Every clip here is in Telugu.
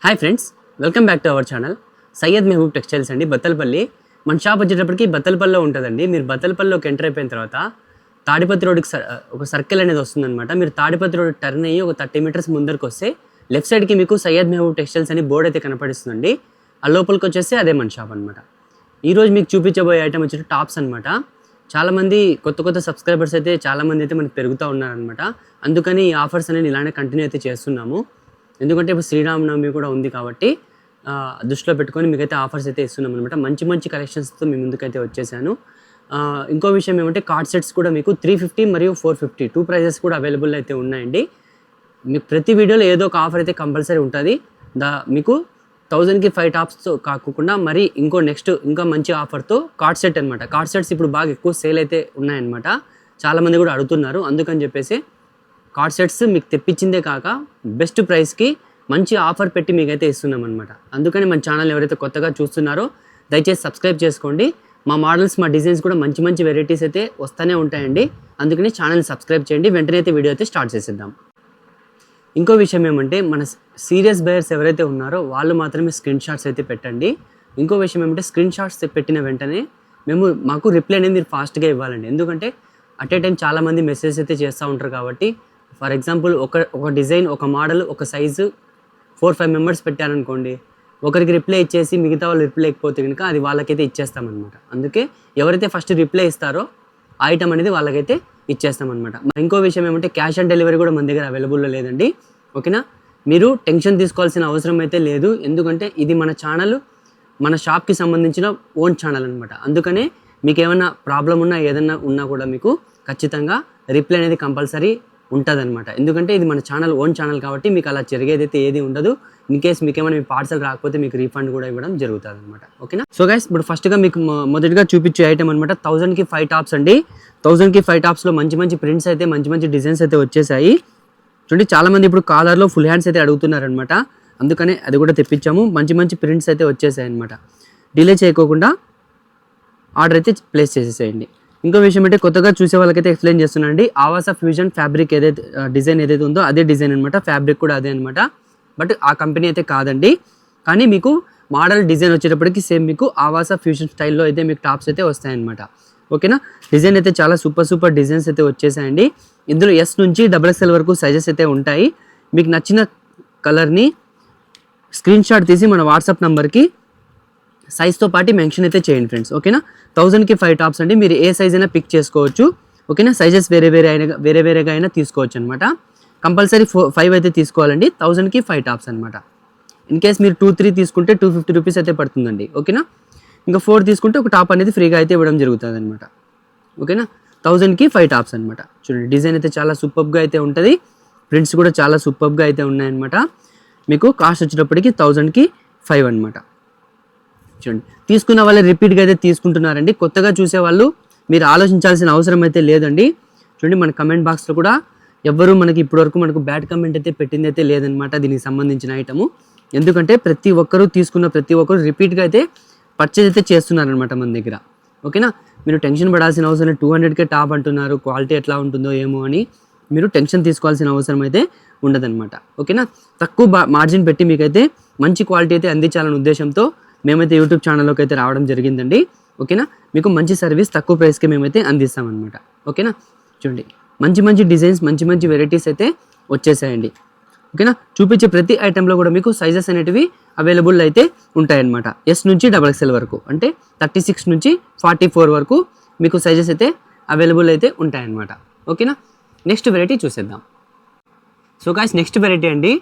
Hi friends, welcome back to our channel Syed Mehboob textiles అండి. బత్తలపల్లి మన షాప్ వచ్చేటప్పటికి బత్తలపల్లిలో ఉంటుందండి. మీరు బత్తలపల్లిలోకి ఎంటర్ అయిపోయిన తర్వాత తాడిపత్రి రోడ్కి ఒక సర్కిల్ అనేది వస్తుందన్నమాట. మీరు తాడిపత్రి రోడ్ టర్న్ అయ్యి ఒక 30 మీటర్స్ ముందరికి వస్తే లెఫ్ట్ సైడ్కి మీకు సయ్యద్ మెహబూబ్ టెక్స్టైల్స్ అని బోర్డు అయితే కనపడిస్తుందండి. ఆ లోపలికి వచ్చేసి అదే మన షాప్ అనమాట. ఈరోజు మీకు చూపించబోయే ఐటమ్ వచ్చి టాప్స్ అనమాట. చాలామంది కొత్త సబ్స్క్రైబర్స్ అయితే చాలామంది అయితే మనకి పెరుగుతూ ఉన్నారనమాట. అందుకని ఈ ఆఫర్స్ అనేది ఇలానే కంటిన్యూ అయితే చేస్తున్నాము. ఎందుకంటే ఇప్పుడు శ్రీరామనవమి కూడా ఉంది కాబట్టి దృష్టిలో పెట్టుకొని మీకైతే ఆఫర్స్ అయితే ఇస్తున్నాం అనమాట. మంచి కలెక్షన్స్తో మీ ముందుకైతే వచ్చేసాను. ఇంకో విషయం ఏమంటే కార్డ్ సెట్స్ కూడా మీకు 350 మరియు 450 2 ప్రైజెస్ కూడా అవైలబుల్ అయితే ఉన్నాయండి. మీకు ప్రతి వీడియోలో ఏదో ఒక ఆఫర్ అయితే కంపల్సరీ ఉంటుంది. మీకు 1000కి 5 టాప్స్తో కాకుండా మరి ఇంకా మంచి ఆఫర్తో కార్డ్ సెట్ అనమాట. కార్డ్ సెట్స్ ఇప్పుడు బాగా ఎక్కువ సేల్ అయితే ఉన్నాయన్నమాట. చాలామంది కూడా అడుగుతున్నారు. అందుకని చెప్పేసి కార్డ్ సెట్స్ మీకు తెప్పించిందే కాక బెస్ట్ ప్రైస్కి మంచి ఆఫర్ పెట్టి మీకైతే ఇస్తున్నాం అనమాట. అందుకని మన ఛానల్ ఎవరైతే కొత్తగా చూస్తున్నారో దయచేసి సబ్స్క్రైబ్ చేసుకోండి. మా మోడల్స్ మా డిజైన్స్ కూడా మంచి వెరైటీస్ అయితే వస్తూనే ఉంటాయండి. అందుకని ఛానల్ సబ్స్క్రైబ్ చేయండి. వెంటనే అయితే వీడియో అయితే స్టార్ట్ చేసేద్దాం. ఇంకో విషయం ఏమంటే మన సీరియస్ బయర్స్ ఎవరైతే ఉన్నారో వాళ్ళు మాత్రమే స్క్రీన్ షాట్స్ అయితే పెట్టండి. ఇంకో విషయం ఏమంటే స్క్రీన్ షాట్స్ పెట్టిన వెంటనే మాకు రిప్లై అనేది మీరు ఫాస్ట్గా ఇవ్వాలండి. ఎందుకంటే అట్ ఏ టైం చాలామంది మెసేజ్ అయితే చేస్తూ ఉంటారు కాబట్టి ఫర్ ఎగ్జాంపుల్ ఒక డిజైన్, ఒక మోడల్, ఒక సైజు 4-5 మెంబర్స్ పెట్టారనుకోండి, ఒకరికి రిప్లై ఇచ్చేసి మిగతా వాళ్ళు రిప్లై ఇవ్వకపోతే కనుక అది వాళ్ళకైతే ఇచ్చేస్తామన్నమాట. అందుకే ఎవరైతే ఫస్ట్ రిప్లై ఇస్తారో ఆ ఐటమ్ అనేది వాళ్ళకైతే ఇచ్చేస్తామన్నమాట. ఇంకో విషయం ఏమంటే క్యాష్ ఆన్ డెలివరీ కూడా మన దగ్గర అవైలబుల్లో లేదండి. ఓకేనా, మీరు టెన్షన్ తీసుకోవాల్సిన అవసరం అయితే లేదు. ఎందుకంటే ఇది మన ఛానల్, మన షాప్కి సంబంధించిన ఓన్ ఛానల్ అనమాట. అందుకనే మీకు ఏమైనా ప్రాబ్లం ఉన్నా ఏదన్నా ఉన్నా కూడా మీకు ఖచ్చితంగా రిప్లై అనేది కంపల్సరీ ఉంటుంది అనమాట. ఎందుకంటే ఇది మన ఛానల్, ఓన్ ఛానల్ కాబట్టి మీకు అలా జరిగేదైతే ఏది ఉండదు. ఇన్ కేస్ మీకు ఏమైనా మీ పార్సల్ రాకపోతే మీకు రీఫండ్ కూడా ఇవ్వడం జరుగుతుంది అనమాట. ఓకేనా, సో గైస్ ఇప్పుడు ఫస్ట్గా మీకు మొదటిగా చూపించే ఐటమ్ అనమాట 1000కి 5 టాప్స్ అండి. 1000కి 5 టాప్స్లో మంచి ప్రింట్స్ అయితే మంచి డిజైన్స్ అయితే వచ్చేసాయి. చూడండి, చాలామంది ఇప్పుడు కాలర్లో ఫుల్ హ్యాండ్స్ అయితే అడుగుతున్నారనమాట. అందుకనే అది కూడా తెప్పించాము. మంచి ప్రింట్స్ అయితే వచ్చేసాయి అనమాట. డిలే చేయకోకుండా ఆర్డర్ అయితే ప్లేస్ చేసేసేయండి. ఇంకో విషయం అంటే కొత్తగా చూసే వాళ్ళకైతే ఎక్స్ప్లెయిన్ చేస్తున్నానండి. ఆవాస ఫ్యూజన్ ఫ్యాబ్రిక్ డిజైన్ ఏదైతే ఉందో అదే డిజైన్ అనమాట. ఫ్యాబ్రిక్ కూడా అదే అనమాట. బట్ ఆ కంపెనీ అయితే కాదండి. కానీ మీకు మోడల్ డిజైన్ వచ్చేటప్పటికి సేమ్ మీకు ఆవాస ఫ్యూజన్ స్టైల్లో అయితే మీకు టాప్స్ అయితే వస్తాయన్నమాట. ఓకేనా, డిజైన్ అయితే చాలా సూపర్ డిజైన్స్ అయితే వచ్చేసాయండి. ఇందులో S నుంచి XXL వరకు సైజెస్ అయితే ఉంటాయి. మీకు నచ్చిన కలర్ని స్క్రీన్ షాట్ తీసి మన వాట్సాప్ నెంబర్కి సైజ్తో పాటు మెన్షన్ అయితే చేయండి ఫ్రెండ్స్. ఓకేనా, 1000కి 5 టాప్స్ అండి. మీరు ఏ సైజ్ అయినా పిక్ చేసుకోవచ్చు. ఓకేనా, సైజెస్ వేరేగా అయినా తీసుకోవచ్చు అనమాట. కంపల్సరీ 5 అయితే తీసుకోవాలండి. 1000కి 5 టాప్స్ అనమాట. ఇన్ కేస్ మీరు 2-3 తీసుకుంటే 250 రూపీస్ అయితే పడుతుందండి. ఓకేనా, ఇంకా 4 తీసుకుంటే ఒక టాప్ అనేది ఫ్రీగా అయితే ఇవ్వడం జరుగుతుంది అనమాట. ఓకేనా, 1000కి 5 టాప్స్ అనమాట. చూడండి, డిజైన్ అయితే చాలా సూపర్గా అయితే ఉంటుంది. ప్రింట్స్ కూడా చాలా సూపర్గా అయితే ఉన్నాయన్నమాట. మీకు కాస్ట్ వచ్చేటప్పటికి 1000కి 5 అనమాట. చూడండి, తీసుకున్న వాళ్ళే రిపీట్గా అయితే తీసుకుంటున్నారండి. కొత్తగా చూసేవాళ్ళు మీరు ఆలోచించాల్సిన అవసరం అయితే లేదండి. చూడండి, మన కమెంట్ బాక్స్లో కూడా ఎవ్వరూ ఇప్పటివరకు మనకు బ్యాడ్ కమెంట్ అయితే పెట్టింది అయితే లేదనమాట దీనికి సంబంధించిన ఐటము. ఎందుకంటే ప్రతి ఒక్కరూ రిపీట్గా అయితే పర్చేజ్ అయితే చేస్తున్నారనమాట మన దగ్గర. ఓకేనా, మీరు టెన్షన్ పడాల్సిన అవసరం లేదు. 200కే టాప్ అంటున్నారు, క్వాలిటీ ఎట్లా ఉంటుందో ఏమో అని మీరు టెన్షన్ తీసుకోవాల్సిన అవసరం అయితే ఉండదన్నమాట. ఓకేనా, తక్కువ మార్జిన్ పెట్టి మీకైతే మంచి క్వాలిటీ అయితే అందించాలనే ఉద్దేశంతో మేమైతే యూట్యూబ్ ఛానల్లోకి అయితే రావడం జరిగిందండి. ఓకేనా, మీకు మంచి సర్వీస్ తక్కువ ప్రైస్కి మేమైతే అందిస్తామన్నమాట. ఓకేనా, చూడండి, మంచి డిజైన్స్ మంచి వెరైటీస్ అయితే వచ్చేసాయండి. ఓకేనా, చూపించే ప్రతి ఐటెంలో కూడా మీకు సైజెస్ అనేటివి అవైలబుల్ అయితే ఉంటాయన్నమాట. S నుంచి XXL వరకు, అంటే 36 నుంచి 44 వరకు మీకు సైజెస్ అయితే అవైలబుల్ అయితే ఉంటాయన్నమాట. ఓకేనా, నెక్స్ట్ వెరైటీ చూసేద్దాం. సో గాయ్స్, నెక్స్ట్ వెరైటీ అండి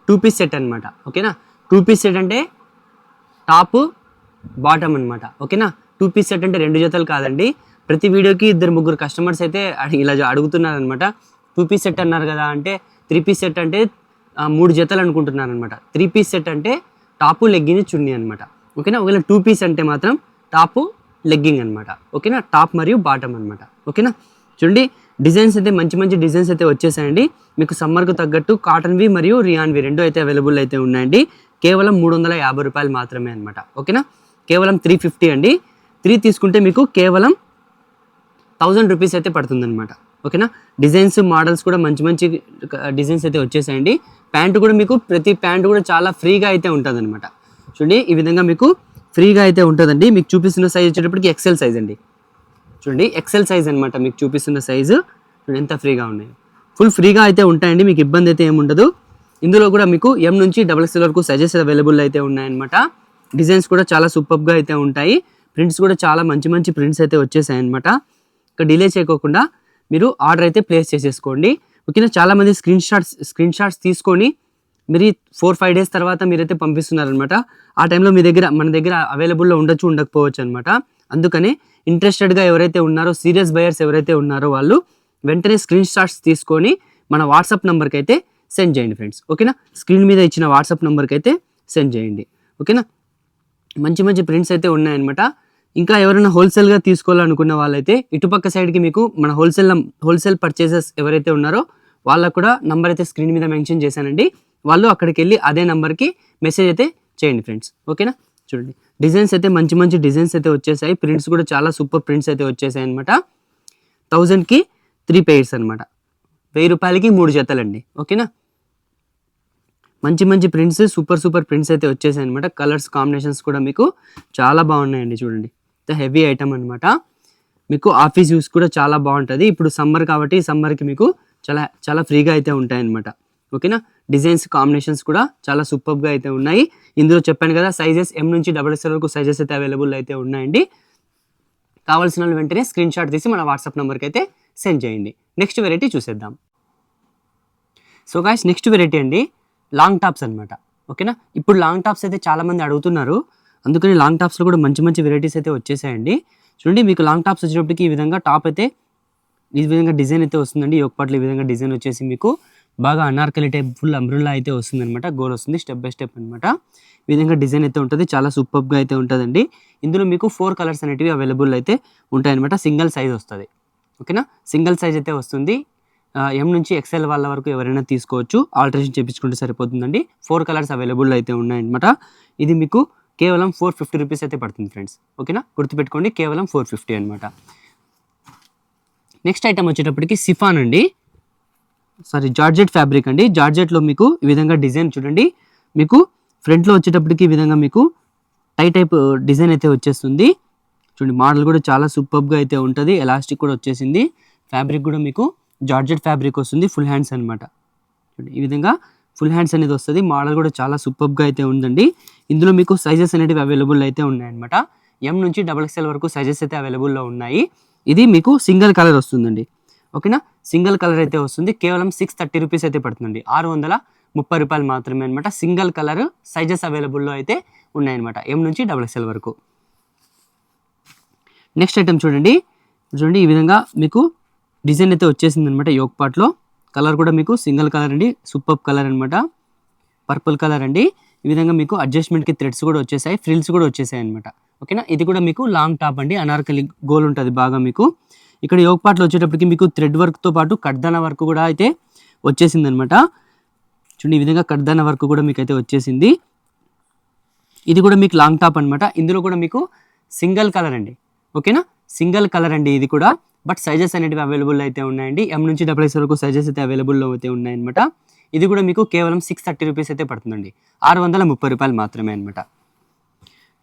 2 పీస్ సెట్ అనమాట. ఓకేనా, 2 పీస్ సెట్ అంటే టాప్ బాటమ్ అనమాట. ఓకేనా, 2 పీస్ సెట్ అంటే 2 జతలు కాదండి. ప్రతి వీడియోకి 2-3 కస్టమర్స్ అయితే ఇలా అడుగుతున్నారనమాట. 2 పీస్ సెట్ అన్నారు కదా అంటే 3 పీస్ సెట్ అంటే 3 జతలు అనుకుంటున్నారనమాట. 3 పీస్ సెట్ అంటే టాపు, లెగ్గింగ్, చున్నీ అనమాట. ఓకేనా, ఒకవేళ 2 పీస్ అంటే మాత్రం టాపు, లెగ్గింగ్ అనమాట. ఓకేనా, టాప్ మరియు బాటమ్ అనమాట. ఓకేనా, చూడండి, డిజైన్స్ అయితే మంచి డిజైన్స్ అయితే వచ్చేసాయండి. మీకు సమ్మర్కు తగ్గట్టు కాటన్వి మరియు రియాన్వి 2 అయితే అవైలబుల్ అయితే ఉన్నాయండి. కేవలం 350 రూపాయలు మాత్రమే అనమాట. ఓకేనా, కేవలం 350 అండి. 3 తీసుకుంటే మీకు కేవలం 1000 రూపీస్ అయితే పడుతుంది అనమాట. ఓకేనా, డిజైన్స్ మోడల్స్ కూడా మంచి డిజైన్స్ అయితే వచ్చేసాయండి. ప్యాంటు కూడా మీకు ప్రతి ప్యాంటు కూడా చాలా ఫ్రీగా అయితే ఉంటుంది అనమాట. చూడండి ఈ విధంగా మీకు ఫ్రీగా అయితే ఉంటుందండి. మీకు చూపిస్తున్న సైజ్ వచ్చేటప్పటికి ఎక్సెల్ సైజ్ అండి. చూడండి ఎక్సెల్ సైజ్ అనమాట మీకు చూపిస్తున్న సైజు. చూడండి ఎంత ఫ్రీగా ఉన్నాయి, ఫుల్ ఫ్రీగా అయితే ఉంటాయండి, మీకు ఇబ్బంది అయితే ఏముండదు. ఇందులో కూడా మీకు ఎం నుంచి XXL వరకు సైజెస్ అవైలబుల్ అయితే ఉన్నాయన్నమాట. డిజైన్స్ కూడా చాలా సూపర్గా అయితే ఉంటాయి. ప్రింట్స్ కూడా చాలా మంచి మంచి ప్రింట్స్ అయితే వచ్చేసాయి అనమాట. ఇక డిలే చేయకోకుండా మీరు ఆర్డర్ అయితే ప్లేస్ చేసేసుకోండి. ఓకేనా. చాలామంది స్క్రీన్ షాట్స్ తీసుకొని మీరు 4-5 డేస్ తర్వాత మీరైతే పంపిస్తున్నారనమాట. ఆ టైంలో మన దగ్గర అవైలబుల్లో ఉండకపోవచ్చు అనమాట. అందుకనే ఇంట్రెస్టెడ్గా ఎవరైతే ఉన్నారో, సీరియస్ బయర్స్ ఎవరైతే ఉన్నారో వాళ్ళు వెంటనే స్క్రీన్ షాట్స్ తీసుకొని మన వాట్సాప్ నెంబర్కి అయితే సెండ్ చేయండి ఫ్రెండ్స్. ఓకేనా. స్క్రీన్ మీద ఇచ్చిన వాట్సాప్ నెంబర్కి అయితే సెండ్ చేయండి. ఓకేనా. మంచి మంచి ప్రింట్స్ అయితే ఉన్నాయన్నమాట. ఇంకా ఎవరైనా హోల్సేల్గా తీసుకోవాలనుకున్న వాళ్ళైతే ఇటుపక్క సైడ్కి మీకు మన హోల్సేల్ పర్చేసెస్ ఎవరైతే ఉన్నారో వాళ్ళకు కూడా నంబర్ అయితే స్క్రీన్ మీద మెన్షన్ చేశానండి. వాళ్ళు అక్కడికి వెళ్ళి అదే నెంబర్కి మెసేజ్ అయితే చేయండి ఫ్రెండ్స్. ఓకేనా. చూడండి డిజైన్స్ అయితే మంచి మంచి డిజైన్స్ అయితే వచ్చేసాయి. ప్రింట్స్ కూడా చాలా సూపర్ ప్రింట్స్ అయితే వచ్చేసాయి అనమాట. 1000కి 3 పెయిర్స్ అనమాట. 1000 రూపాయలకి 3 జతలండి. ఓకేనా. మంచి మంచి ప్రింట్స్, సూపర్ ప్రింట్స్ అయితే వచ్చేసాయి అనమాట. కలర్స్ కాంబినేషన్స్ కూడా మీకు చాలా బాగున్నాయండి. చూడండి హెవీ ఐటమ్ అనమాట. మీకు ఆఫీస్ యూస్ కూడా చాలా బాగుంటుంది. ఇప్పుడు సమ్మర్ కాబట్టి సమ్మర్కి మీకు చాలా చాలా ఫ్రీగా అయితే ఉంటాయన్నమాట. ఓకేనా. డిజైన్స్ కాంబినేషన్స్ కూడా చాలా సూపర్గా అయితే ఉన్నాయి. ఇందులో చెప్పాను కదా సైజెస్ ఎం నుంచి XXL వరకు సైజెస్ అయితే అవైలబుల్ అయితే ఉన్నాయండి. కావాల్సిన వాళ్ళు వెంటనే స్క్రీన్ షాట్ తీసి మన వాట్సాప్ నెంబర్కి అయితే సెండ్ చేయండి. నెక్స్ట్ వెరైటీ చూసేద్దాం. సో గాయ్స్ నెక్స్ట్ వెరైటీ అండి లాంగ్ టాప్స్ అనమాట. ఓకేనా. ఇప్పుడు లాంగ్ టాప్స్ అయితే చాలామంది అడుగుతున్నారు, అందుకని లాంగ్ టాప్స్లో కూడా మంచి మంచి వెరైటీస్ అయితే వచ్చేసాయండి. చూడండి మీకు లాంగ్ టాప్స్ వచ్చేటప్పటికి ఈ విధంగా టాప్ అయితే ఈ విధంగా డిజైన్ అయితే వస్తుందండి. ఒక పాటలో ఈ విధంగా డిజైన్ వచ్చేసి మీకు బాగా అనార్కలి టైప్ ఫుల్ అంబ్రెల్లా అయితే వస్తుంది అనమాట. గోల్ వస్తుంది స్టెప్ బై స్టెప్ అనమాట. ఈ విధంగా డిజైన్ అయితే ఉంటుంది, చాలా సూపర్గా అయితే ఉంటుందండి. ఇందులో మీకు 4 కలర్స్ అనేటివి అవైలబుల్ అయితే ఉంటాయన్నమాట. సింగిల్ సైజ్ వస్తుంది. ఓకేనా. సింగిల్ సైజ్ అయితే వస్తుంది. ఎం నుంచి XL వాళ్ళ వరకు ఎవరైనా తీసుకోవచ్చు, ఆల్టరేషన్ చేయించుకుంటే సరిపోతుందండి. 4 కలర్స్ అవైలబుల్ అయితే ఉన్నాయన్నమాట. ఇది మీకు కేవలం 450 రూపీస్ అయితే పడుతుంది ఫ్రెండ్స్. ఓకేనా. గుర్తుపెట్టుకోండి కేవలం 450 అనమాట. నెక్స్ట్ ఐటమ్ వచ్చేటప్పటికి సిఫాన్ అండి, జార్జెట్ ఫ్యాబ్రిక్ అండి. జార్జెట్లో మీకు ఈ విధంగా డిజైన్ చూడండి. మీకు ఫ్రంట్లో వచ్చేటప్పటికి ఈ విధంగా మీకు టైప్ డిజైన్ అయితే వచ్చేస్తుంది. చూడండి మోడల్ కూడా చాలా సూపర్గా అయితే ఉంటుంది. ఎలాస్టిక్ కూడా వచ్చేసింది. ఫ్యాబ్రిక్ కూడా మీకు జార్జెట్ ఫ్యాబ్రిక్ వస్తుంది. ఫుల్ హ్యాండ్స్ అనమాట. చూడండి ఈ విధంగా ఫుల్ హ్యాండ్స్ అనేది వస్తుంది. మోడల్ కూడా చాలా సూపర్గా అయితే ఉందండి. ఇందులో మీకు సైజెస్ అనేవి అవైలబుల్ అయితే ఉన్నాయన్నమాట. ఎం నుంచి XXL వరకు సైజెస్ అయితే అవైలబుల్లో ఉన్నాయి. ఇది మీకు సింగిల్ కలర్ వస్తుందండి. ఓకేనా. సింగిల్ కలర్ అయితే వస్తుంది. కేవలం 630 రూపీస్ అయితే పడుతుందండి. 630 రూపాయలు మాత్రమే అనమాట. సింగిల్ కలర్ సైజెస్ అవైలబుల్లో అయితే ఉన్నాయన్నమాట ఎం నుంచి XXL వరకు. నెక్స్ట్ ఐటమ్ చూడండి ఈ విధంగా మీకు డిజైన్ అయితే వచ్చేసింది అనమాట. యోక్ పార్ట్లో కలర్ కూడా మీకు సింగిల్ కలర్ అండి, సూపర్ కలర్ అనమాట. పర్పుల్ కలర్ అండి. ఈ విధంగా మీకు అడ్జస్ట్మెంట్కి థ్రెడ్స్ కూడా వచ్చేసాయి, ఫ్రిల్స్ కూడా వచ్చేసాయి అనమాట. ఓకేనా. ఇది కూడా మీకు లాంగ్ టాప్ అండి. అనార్కలి గోల్ ఉంటుంది బాగా మీకు. ఇక్కడ యోక్ పార్ట్లో వచ్చేటప్పటికి మీకు థ్రెడ్ వర్క్తో పాటు కడ్దానా వర్క్ కూడా అయితే వచ్చేసింది అనమాట. చూడండి ఈ విధంగా కడ్దానా వర్క్ కూడా మీకు అయితే వచ్చేసింది. ఇది కూడా మీకు లాంగ్ టాప్ అనమాట. ఇందులో కూడా మీకు సింగిల్ కలర్ అండి. ఓకేనా. సింగిల్ కలర్ అండి ఇది కూడా. బట్ సైజెస్ అనేటివి అవైలబుల్ అయితే ఉన్నాయండి. ఎం నుంచి XXL వరకు సైజెస్ అయితే అవైలబుల్లో అయితే ఉన్నాయన్నమాట. ఇది కూడా మీకు కేవలం 630 రూపీస్ అయితే పడుతుందండి. 630 రూపాయలు మాత్రమే అనమాట.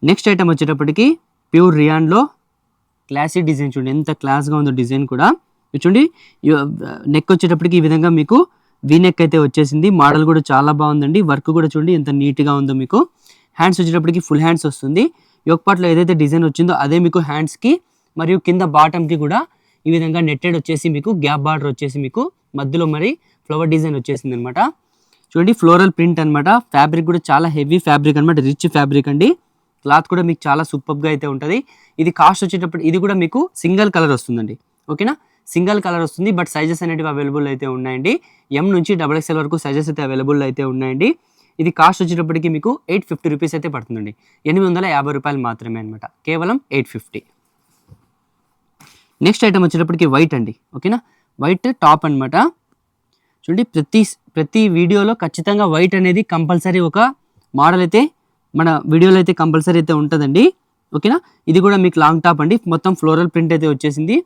నెక్స్ట్ ఐటమ్ వచ్చేటప్పటికి ప్యూర్ రియాన్లో క్లాసీ డిజైన్. చూడండి ఎంత క్లాస్గా ఉందో డిజైన్ కూడా. చూడండి నెక్ వచ్చేటప్పటికి ఈ విధంగా మీకు వీ నెక్ అయితే వచ్చేసింది. మోడల్ కూడా చాలా బాగుందండి. వర్క్ కూడా చూడండి ఎంత నీట్గా ఉందో మీకు. హ్యాండ్స్ వచ్చేటప్పటికి ఫుల్ హ్యాండ్స్ వస్తుంది. యోక్ పార్ట్లో ఏదైతే డిజైన్ వచ్చిందో అదే మీకు హ్యాండ్స్కి మరియు కింద బాటమ్కి కూడా ఈ విధంగా నెట్టెడ్ వచ్చేసి మీకు గ్యాప్ బార్డర్ వచ్చేసి మీకు మధ్యలో మరి ఫ్లవర్ డిజైన్ వచ్చేసింది అనమాట. చూడండి ఫ్లోరల్ ప్రింట్ అనమాట. ఫ్యాబ్రిక్ కూడా చాలా హెవీ ఫ్యాబ్రిక్ అనమాట, రిచ్ ఫ్యాబ్రిక్ అండి. క్లాత్ కూడా మీకు చాలా సూపర్గా అయితే ఉంటుంది. ఇది కాస్ట్ వచ్చేటప్పుడు ఇది కూడా మీకు సింగిల్ కలర్ వస్తుందండి. ఓకేనా. సింగిల్ కలర్ వస్తుంది. బట్ సైజెస్ అనేవి అవైలబుల్ అయితే ఉన్నాయండి. ఎం నుంచి XXL వరకు సైజెస్ అయితే అవైలబుల్ అయితే ఉన్నాయండి. ఇది కాస్ట్ వచ్చేటప్పటికి మీకు 850 రూపీస్ అయితే పడుతుందండి. 850 రూపాయలు మాత్రమే అనమాట. కేవలం 850. నెక్స్ట్ ఐటమ్ వచ్చేటప్పటికి వైట్ అండి. ఓకేనా. వైట్ టాప్ అనమాట. చూడండి ప్రతి వీడియోలో ఖచ్చితంగా వైట్ అనేది కంపల్సరీ ఒక మోడల్ అయితే మన వీడియోలో అయితే కంపల్సరీ అయితే ఉంటుందండి. ఓకేనా. ఇది కూడా మీకు లాంగ్ టాప్ అండి. మొత్తం ఫ్లోరల్ ప్రింట్ అయితే వచ్చేసింది.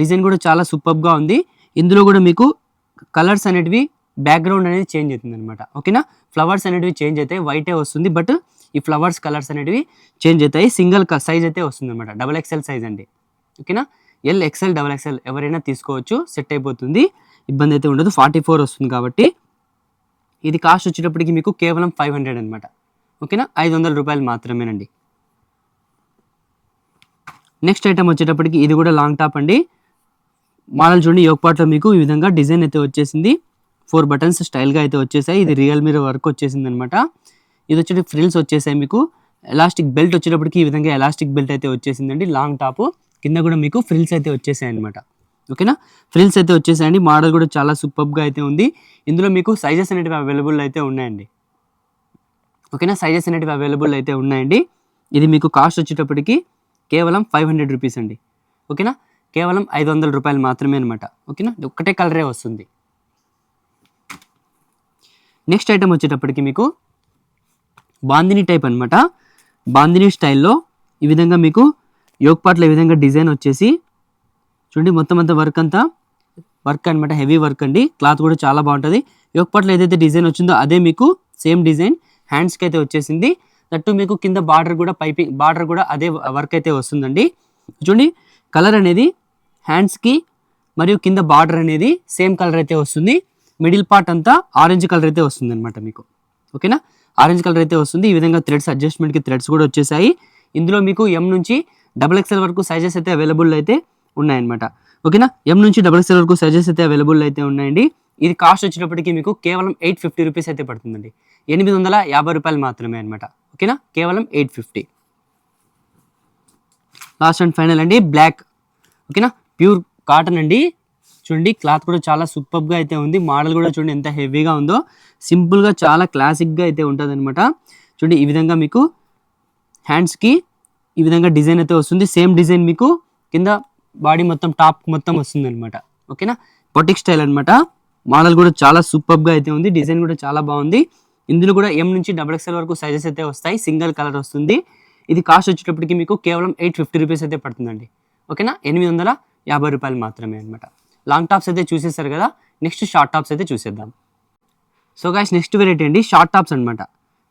డిజైన్ కూడా చాలా సూపర్గా ఉంది. ఇందులో కూడా మీకు కలర్స్ అనేటివి బ్యాక్గ్రౌండ్ అనేది చేంజ్ అవుతుంది అనమాట. ఓకేనా, ఫ్లవర్స్ అనేటివి చేంజ్ అవుతాయి, వైటే వస్తుంది, బట్ ఈ ఫ్లవర్స్ కలర్స్ అనేటివి చేంజ్ అవుతాయి. సింగిల్ సైజ్ అయితే వస్తుంది అనమాట, XXL సైజ్ అండి. ఓకేనా, XL XXL ఎవరైనా తీసుకోవచ్చు, సెట్ అయిపోతుంది, ఇబ్బంది అయితే ఉండదు. 44 వస్తుంది కాబట్టి ఇది కాస్ట్ వచ్చేటప్పటికి మీకు కేవలం 500 అనమాట. ఓకేనా, 500 రూపాయలు మాత్రమేనండి. నెక్స్ట్ ఐటమ్ వచ్చేటప్పటికి ఇది కూడా లాంగ్ టాప్ అండి. మోడల్ చూడండి, యోక్ పార్ట్లో మీకు ఈ విధంగా డిజైన్ అయితే వచ్చేసింది, 4 బటన్స్ స్టైల్గా అయితే వచ్చేసాయి. ఇది రియల్ మిర్రర్ వర్క్ వచ్చేసింది అనమాట. ఇది వచ్చేటి ఫ్రిల్స్ వచ్చేసాయి మీకు. ఎలాస్టిక్ బెల్ట్ వచ్చేటప్పటికి ఈ విధంగా ఎలాస్టిక్ బెల్ట్ అయితే వచ్చేసిందండి. లాంగ్ టాప్ కింద కూడా మీకు ఫ్రిల్స్ అయితే వచ్చేసాయి అనమాట. ఓకేనా, ఫ్రిల్స్ అయితే వచ్చేసాయండి. మోడల్ కూడా చాలా సూపర్గా అయితే ఉంది. ఇందులో మీకు సైజెస్ అనేటివి అవైలబుల్ అయితే ఉన్నాయండి. ఓకేనా, సైజెస్ అనేటివి అవైలబుల్ అయితే ఉన్నాయండి. ఇది మీకు కాస్ట్ వచ్చేటప్పటికి కేవలం 500 రూపీస్ అండి. ఓకేనా, కేవలం 500 రూపాయలు మాత్రమే అనమాట. ఓకేనా, ఒక్కటే కలరే వస్తుంది. నెక్స్ట్ ఐటమ్ వచ్చేటప్పటికి మీకు బాందిని టైప్ అనమాట. బాందిని స్టైల్లో ఈ విధంగా మీకు యోక్ పార్ట్లో ఈ విధంగా డిజైన్ వచ్చేసి చూడండి, మొత్తం అంతా వర్క్ అనమాట, హెవీ వర్క్ అండి. క్లాత్ కూడా చాలా బాగుంటుంది. యోక్ పార్ట్లో ఏదైతే డిజైన్ వచ్చిందో అదే మీకు సేమ్ డిజైన్ హ్యాండ్స్కి అయితే వచ్చేసింది. దట్టు మీకు కింద బార్డర్ కూడా బార్డర్ కూడా అదే వర్క్ అయితే వస్తుందండి. చూడండి, కలర్ అనేది హ్యాండ్స్కి మరియు కింద బార్డర్ అనేది సేమ్ కలర్ అయితే వస్తుంది. మిడిల్ పార్ట్ అంతా ఆరెంజ్ కలర్ అయితే వస్తుంది అనమాట మీకు. ఓకేనా, ఆరెంజ్ కలర్ అయితే వస్తుంది. ఈ విధంగా థ్రెడ్స్ అడ్జస్ట్మెంట్కి థ్రెడ్స్ కూడా వచ్చేసాయి. ఇందులో మీకు M నుంచి XXL వరకు సైజెస్ అయితే అవైలబుల్ అయితే ఉన్నాయన్నమాట. ఓకేనా, M నుంచి XXL వరకు సైజెస్ అయితే అవైలబుల్ అయితే ఉన్నాయండి. ఇది కాస్ట్ వచ్చేటప్పటికి మీకు కేవలం 850 రూపీస్ అయితే పడుతుందండి. 850 రూపాయలు మాత్రమే అనమాట. ఓకేనా, కేవలం 850. లాస్ట్ అండ్ ఫైనల్ అండి, బ్లాక్. ఓకేనా, ప్యూర్ కాటన్ అండి. చూడండి, క్లాత్ కూడా చాలా సూపర్గా అయితే ఉంది. మోడల్ కూడా చూడండి ఎంత హెవీగా ఉందో. సింపుల్గా చాలా క్లాసిక్గా అయితే ఉంటుంది అనమాట. చూడండి, ఈ విధంగా మీకు హ్యాండ్స్కి ఈ విధంగా డిజైన్ అయితే వస్తుంది. సేమ్ డిజైన్ మీకు కింద బాడీ మొత్తం టాప్ మొత్తం వస్తుంది అనమాట. ఓకేనా, పొటిక్ స్టైల్ అనమాట. మోడల్ కూడా చాలా సూపర్గా అయితే ఉంది. డిజైన్ కూడా చాలా బాగుంది. ఇందులో కూడా M నుంచి XXL వరకు సైజెస్ అయితే వస్తాయి. సింగిల్ కలర్ వస్తుంది. ఇది కాస్ట్ వచ్చేటప్పటికి మీకు కేవలం 850 రూపీస్ అయితే పడుతుందండి. ఓకేనా, 850 రూపాయలు మాత్రమే అనమాట. లాంగ్ టాప్స్ అయితే చూసేస్తారు కదా, నెక్స్ట్ షార్ట్ టాప్స్ అయితే చూసేద్దాం. సో గైస్, నెక్స్ట్ వెరైటీ అండి షార్ట్ టాప్స్ అనమాట.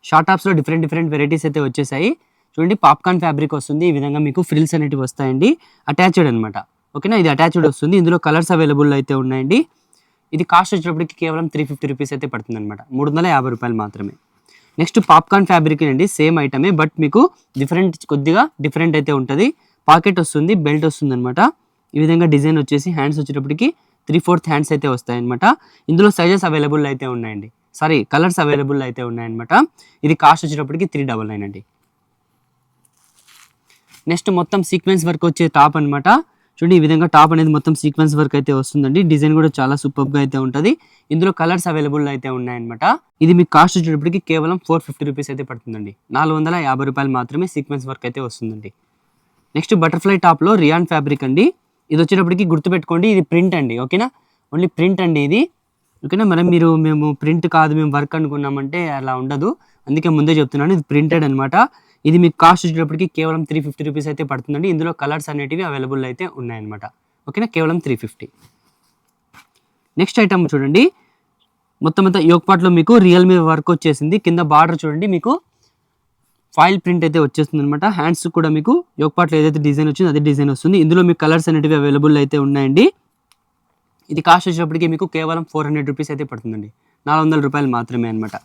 షార్ట్ టాప్స్లో డిఫరెంట్ వెరైటీస్ అయితే వచ్చేసాయి. చూడండి, పాప్కార్న్ ఫ్యాబ్రిక్ వస్తుంది. ఈ విధంగా మీకు ఫ్రిల్స్ అనేటివి వస్తాయండి, అటాచ్డ్ అనమాట. ఓకేనా, ఇది అటాచ్డ్ వస్తుంది. ఇందులో కలర్స్ అవైలబుల్ అయితే ఉన్నాయండి. ఇది కాస్ట్ వచ్చేటప్పటికి కేవలం 350 రూపీస్ అయితే పడుతుంది అనమాట. 350 రూపాయలు మాత్రమే. నెక్స్ట్ పాప్కార్న్ ఫ్యాబ్రిక్ అండి, సేమ్ ఐటమే, బట్ మీకు కొద్దిగా డిఫరెంట్ అయితే ఉంటుంది. పాకెట్ వస్తుంది, బెల్ట్ వస్తుంది అనమాట. ఈ విధంగా డిజైన్ వచ్చేసి హ్యాండ్స్ వచ్చేటప్పటికి 3/4 హ్యాండ్స్ అయితే వస్తాయి అనమాట. ఇందులో సైజెస్ అవైలబుల్ అయితే ఉన్నాయండి, కలర్స్ అవైలబుల్ అయితే ఉన్నాయన్నమాట. ఇది కాస్ట్ వచ్చేటప్పటికి 399 అండి. నెక్స్ట్ మొత్తం సీక్వెన్స్ వర్క్ వచ్చే టాప్ అనమాట. చూడండి, ఈ విధంగా టాప్ అనేది మొత్తం సీక్వెన్స్ వర్క్ అయితే వస్తుందండి. డిజైన్ కూడా చాలా సూపర్గా అయితే ఉంటుంది. ఇందులో కలర్స్ అవైలబుల్ అయితే ఉన్నాయన్నమాట. ఇది మీకు కాస్ట్ వచ్చేటప్పటికి కేవలం 450 రూపీస్ అయితే పడుతుందండి. 450 రూపాయలు మాత్రమే సీక్వెన్స్ వర్క్ అయితే వస్తుందండి. నెక్స్ట్ బటర్ఫ్లై టాప్లో రియాన్ ఫ్యాబ్రిక్ అండి. ఇది వచ్చేటప్పటికి గుర్తుపెట్టుకోండి, ఇది ప్రింట్ అండి. ఓకేనా, ఓన్లీ ప్రింట్ అండి ఇది. ఓకేనా, మేము ప్రింట్ కాదు, మేము వర్క్ అనుకున్నామంటే అలా ఉండదు. అందుకే ముందే చెప్తున్నాను, ఇది ప్రింటెడ్ అనమాట. ఇది మీకు కాస్ట్ వచ్చేటప్పటికి కేవలం 350 రూపీస్ అయితే పడుతుందండి. ఇందులో కలర్స్ అనేటివి అవైలబుల్ అయితే ఉన్నాయన్నమాట. ఓకేనా, కేవలం 350. నెక్స్ట్ ఐటమ్ చూడండి, మొత్తం అంతా యోక్ పార్ట్లో మీకు రియల్ మీ వర్క్ వచ్చేసింది. కింద బార్డర్ చూడండి, మీకు ఫాయిల్ ప్రింట్ అయితే వచ్చేస్తుంది అనమాట. హ్యాండ్స్ కూడా మీకు యోక్ పార్ట్లో ఏదైతే డిజైన్ వచ్చిందో అదే డిజైన్ వస్తుంది. ఇందులో మీకు కలర్స్ అనేటివి అవైలబుల్ అయితే ఉన్నాయండి. ఇది కాస్ట్ వచ్చేటప్పటికి మీకు కేవలం 400 రూపీస్ అయితే పడుతుందండి. 400 రూపాయలు మాత్రమే అనమాట.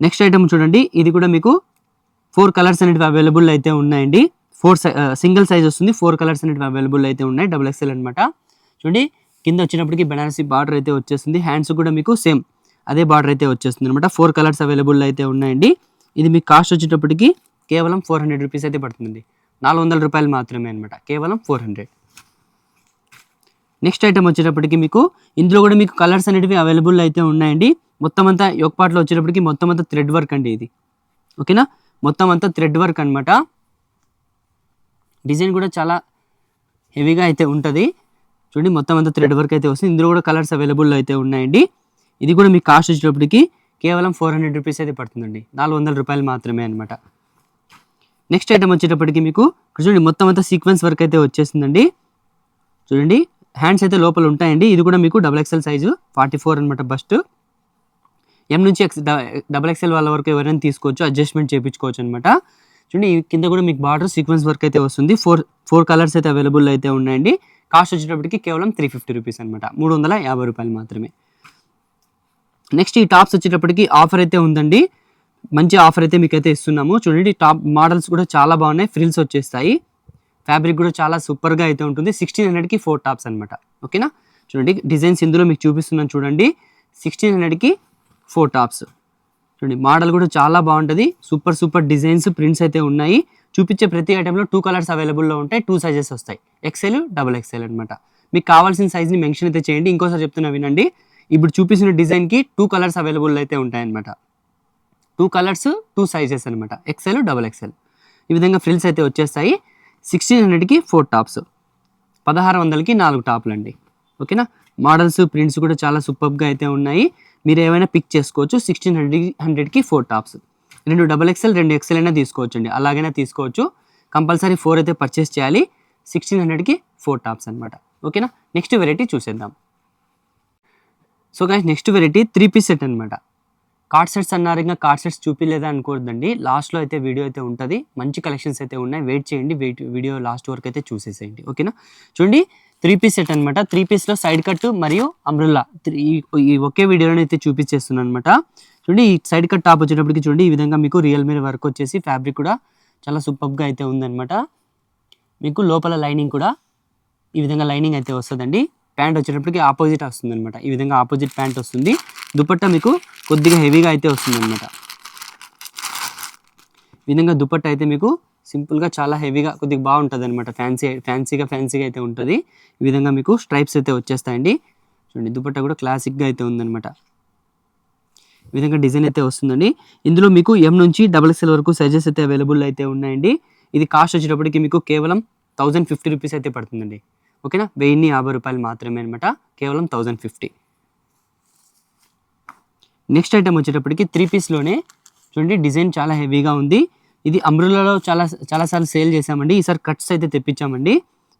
నెక్స్ట్ ఐటమ్ చూడండి, ఇది కూడా మీకు 4 కలర్స్ అనేటివి అవైలబుల్ అయితే ఉన్నాయండి. సింగిల్ సైజ్ వస్తుంది. 4 కలర్స్ అనేటివి అవైలబుల్ అయితే ఉన్నాయి. XXL అనమాట. చూడండి, కింద వచ్చినప్పటికి బెనారసీ బార్డర్ అయితే వచ్చేస్తుంది. హ్యాండ్స్ కూడా మీకు సేమ్ అదే బార్డర్ అయితే వచ్చేస్తుంది అనమాట. 4 కలర్స్ అవైలబుల్ అయితే ఉన్నాయండి. ఇది మీకు కాస్ట్ వచ్చేటప్పటికి కేవలం 400 రూపీస్ అయితే పడుతుందండి. 400 రూపాయలు మాత్రమే అనమాట, కేవలం 400. నెక్స్ట్ ఐటమ్ వచ్చేటప్పటికి మీకు ఇందులో కూడా మీకు కలర్స్ అనేటివి అవైలబుల్ అయితే ఉన్నాయండి. మొత్తం అంతా యోక్ పార్ట్లో వచ్చేటప్పటికి మొత్తం అంతా థ్రెడ్ వర్క్ అండి ఇది. ఓకేనా, మొత్తం అంతా థ్రెడ్ వర్క్ అనమాట. డిజైన్ కూడా చాలా హెవీగా అయితే ఉంటుంది. చూడండి, మొత్తం అంతా థ్రెడ్ వర్క్ అయితే వస్తుంది. ఇందులో కూడా కలర్స్ అవైలబుల్ అయితే ఉన్నాయండి. ఇది కూడా మీకు కాస్ట్ వచ్చేటప్పటికి కేవలం 400 రూపీస్ అయితే పడుతుందండి. 400 రూపాయలు మాత్రమే అనమాట. నెక్స్ట్ ఐటమ్ వచ్చేటప్పటికి మీకు చూడండి, మొత్తం అంతా సీక్వెన్స్ వర్క్ అయితే వచ్చేసిందండి. చూడండి, హ్యాండ్స్ అయితే లోపల ఉంటాయండి. ఇది కూడా మీకు XXL సైజు 44 అనమాట బస్ట్. ఎం నుంచి XXL వాళ్ళ వరకు ఎవరైనా తీసుకోవచ్చు, అడ్జస్ట్మెంట్ చేయించుకోవచ్చు అనమాట. చూడండి ఈ కింద కూడా మీకు బార్డర్ సీక్వెన్స్ వర్క్ అయితే వస్తుంది. ఫోర్ కలర్స్ అయితే అవైలబుల్ అయితే ఉన్నాయండి. కాస్ట్ వచ్చేటప్పటికి కేవలం 350 రూపీస్ అనమాట, 350 రూపాయలు మాత్రమే. నెక్స్ట్ ఈ టాప్స్ వచ్చేటప్పటికి ఆఫర్ అయితే ఉందండి, మంచి ఆఫర్ అయితే మీకైతే ఇస్తున్నాము. చూడండి టాప్ మోడల్స్ కూడా చాలా బాగున్నాయి, ఫ్రిల్స్ వచ్చేస్తాయి, ఫ్యాబ్రిక్ కూడా చాలా సూపర్గా అయితే ఉంటుంది. 1600కి 4 టాప్స్ అనమాట. ఓకేనా, చూడండి డిజైన్స్ ఇందులో మీకు చూపిస్తున్నాను చూడండి. 1600కి 4 టాప్స్. చూడండి మోడల్ కూడా చాలా బాగుంటుంది, సూపర్ డిజైన్స్ ప్రింట్స్ అయితే ఉన్నాయి. చూపించే ప్రతి ఐటెంలో 2 కలర్స్ అవైలబుల్లో ఉంటాయి, 2 సైజెస్ వస్తాయి, XL, XXL అనమాట. మీకు కావాల్సిన సైజ్ని మెన్షన్ అయితే చేయండి. ఇంకోసారి చెప్తున్నా వినండి, ఇప్పుడు చూపిస్తున్న డిజైన్కి 2 కలర్స్ అవైలబుల్ అయితే ఉంటాయన్నమాట. 2 కలర్స్ 2 సైజెస్ అనమాట, XL, XXL. ఈ విధంగా ఫ్రిల్స్ అయితే వచ్చేస్తాయి. 1600కి 4 టాప్స్, 1600కి 4 టాప్లు అండి. ఓకేనా, మోడల్స్ ప్రింట్స్ కూడా చాలా సూపర్గా అయితే ఉన్నాయి, మీరు ఏమైనా పిక్ చేసుకోవచ్చు. 1600కి 4 టాప్స్, 2 XXL 2 XL అయినా తీసుకోవచ్చు అండి, అలాగైనా తీసుకోవచ్చు. కంపల్సరీ 4 అయితే పర్చేస్ చేయాలి. 1600కి 4 టాప్స్ అనమాట. ఓకేనా, నెక్స్ట్ వెరైటీ చూసేద్దాం. So guys next variety 3 piece set అనమాట. కార్డ్ సెట్స్ అన్నారు, ఇంకా కార్డ్ సెట్స్ చూపిలేదా అనుకోవద్దండి, లాస్ట్లో అయితే వీడియో అయితే ఉంటుంది, మంచి కలెక్షన్స్ అయితే ఉన్నాయి, వెయిట్ చేయండి, వీడియో లాస్ట్ వరకు అయితే చూసేసేయండి. ఓకేనా, చూడండి 3 పీస్ సెట్ అనమాట. 3 పీస్లో సైడ్ కట్ మరియు అంబ్రెల్లా ఈ ఒకే వీడియోలో అయితే చూపించేస్తున్నాను అనమాట. చూడండి ఈ సైడ్ కట్ టాప్ వచ్చేటప్పటికి చూడండి ఈ విధంగా మీకు రియల్ మీద వర్క్ వచ్చేసి ఫ్యాబ్రిక్ కూడా చాలా సూపర్గా అయితే ఉందన్నమాట. మీకు లోపల లైనింగ్ కూడా ఈ విధంగా లైనింగ్ అయితే వస్తుందండి. ప్యాంట్ వచ్చేటప్పటికి ఆపోజిట్ వస్తుంది అనమాట, ఈ విధంగా ఆపోజిట్ ప్యాంట్ వస్తుంది. దుపట్టా మీకు కొద్దిగా హెవీగా అయితే వస్తుంది అనమాట. ఈ విధంగా దుపట్టా అయితే మీకు సింపుల్గా చాలా హెవీగా కొద్దిగా బాగుంటుంది అనమాట, ఫ్యాన్సీగా అయితే ఉంటుంది. ఈ విధంగా మీకు స్ట్రైప్స్ అయితే వచ్చేస్తాయండి. చూడండి దుపట్టా కూడా క్లాసిక్గా అయితే ఉందన్నమాట. ఈ విధంగా డిజైన్ అయితే వస్తుందండి. ఇందులో మీకు M నుంచి XXL వరకు సైజెస్ అయితే అవైలబుల్ అయితే ఉన్నాయండి. ఇది కాస్ట్ వచ్చేటప్పటికి మీకు కేవలం 1050 రూపీస్ అయితే పడుతుందండి. ఓకేనా, 1050 రూపాయలు మాత్రమే అనమాట, కేవలం 1050. నెక్స్ట్ ఐటమ్ వచ్చేటప్పటికి 3 పీస్లోనే చూడండి డిజైన్ చాలా హెవీగా ఉంది. ఇది అంబ్రెల్లాలో చాలాసార్లు సేల్ చేసామండి, ఈసారి కట్స్ అయితే తెప్పించామండి.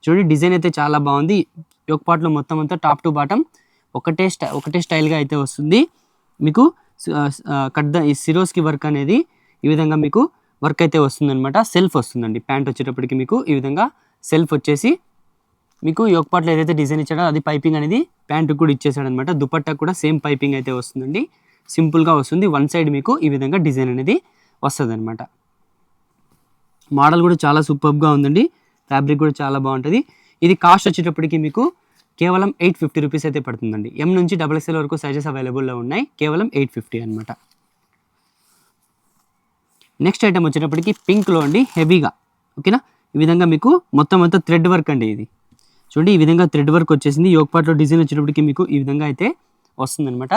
చూడండి డిజైన్ అయితే చాలా బాగుంది. యోక్ పార్ట్లో మొత్తం అంతా టాప్ టు బాటమ్ ఒకటే స్టైల్గా అయితే వస్తుంది. మీకు ఈ సిరోస్కి వర్క్ అనేది ఈ విధంగా మీకు వర్క్ అయితే వస్తుంది అనమాట. సెల్ఫ్ వస్తుందండి, ప్యాంట్ వచ్చేటప్పటికి మీకు ఈ విధంగా సెల్ఫ్ వచ్చేసి మీకు యోక్ పార్ట్లో ఏదైతే డిజైన్ ఇచ్చాడో అది పైపింగ్ అనేది ప్యాంటుకు కూడా ఇచ్చేసాడు అనమాట. దుపట్టా కూడా సేమ్ పైపింగ్ అయితే వస్తుందండి, సింపుల్గా వస్తుంది. వన్ సైడ్ మీకు ఈ విధంగా డిజైన్ అనేది వస్తుంది అనమాట. మోడల్ కూడా చాలా సూపర్గా ఉందండి, ఫ్యాబ్రిక్ కూడా చాలా బాగుంటుంది. ఇది కాస్ట్ వచ్చేటప్పటికి మీకు కేవలం 850 రూపీస్ అయితే పడుతుందండి. M నుంచి XXL వరకు సైజెస్ అవైలబుల్లో ఉన్నాయి, కేవలం 850 అనమాట. నెక్స్ట్ ఐటమ్ వచ్చేటప్పటికి పింక్లో అండి, హెవీగా. ఓకేనా, ఈ విధంగా మీకు మొత్తం అంతా థ్రెడ్ వర్క్ అండి. ఇది చూడండి ఈ విధంగా థ్రెడ్ వర్క్ వచ్చేసింది. యోక్ పార్ట్లో డిజైన్ వచ్చేటప్పటికి మీకు ఈ విధంగా అయితే వస్తుందన్నమాట.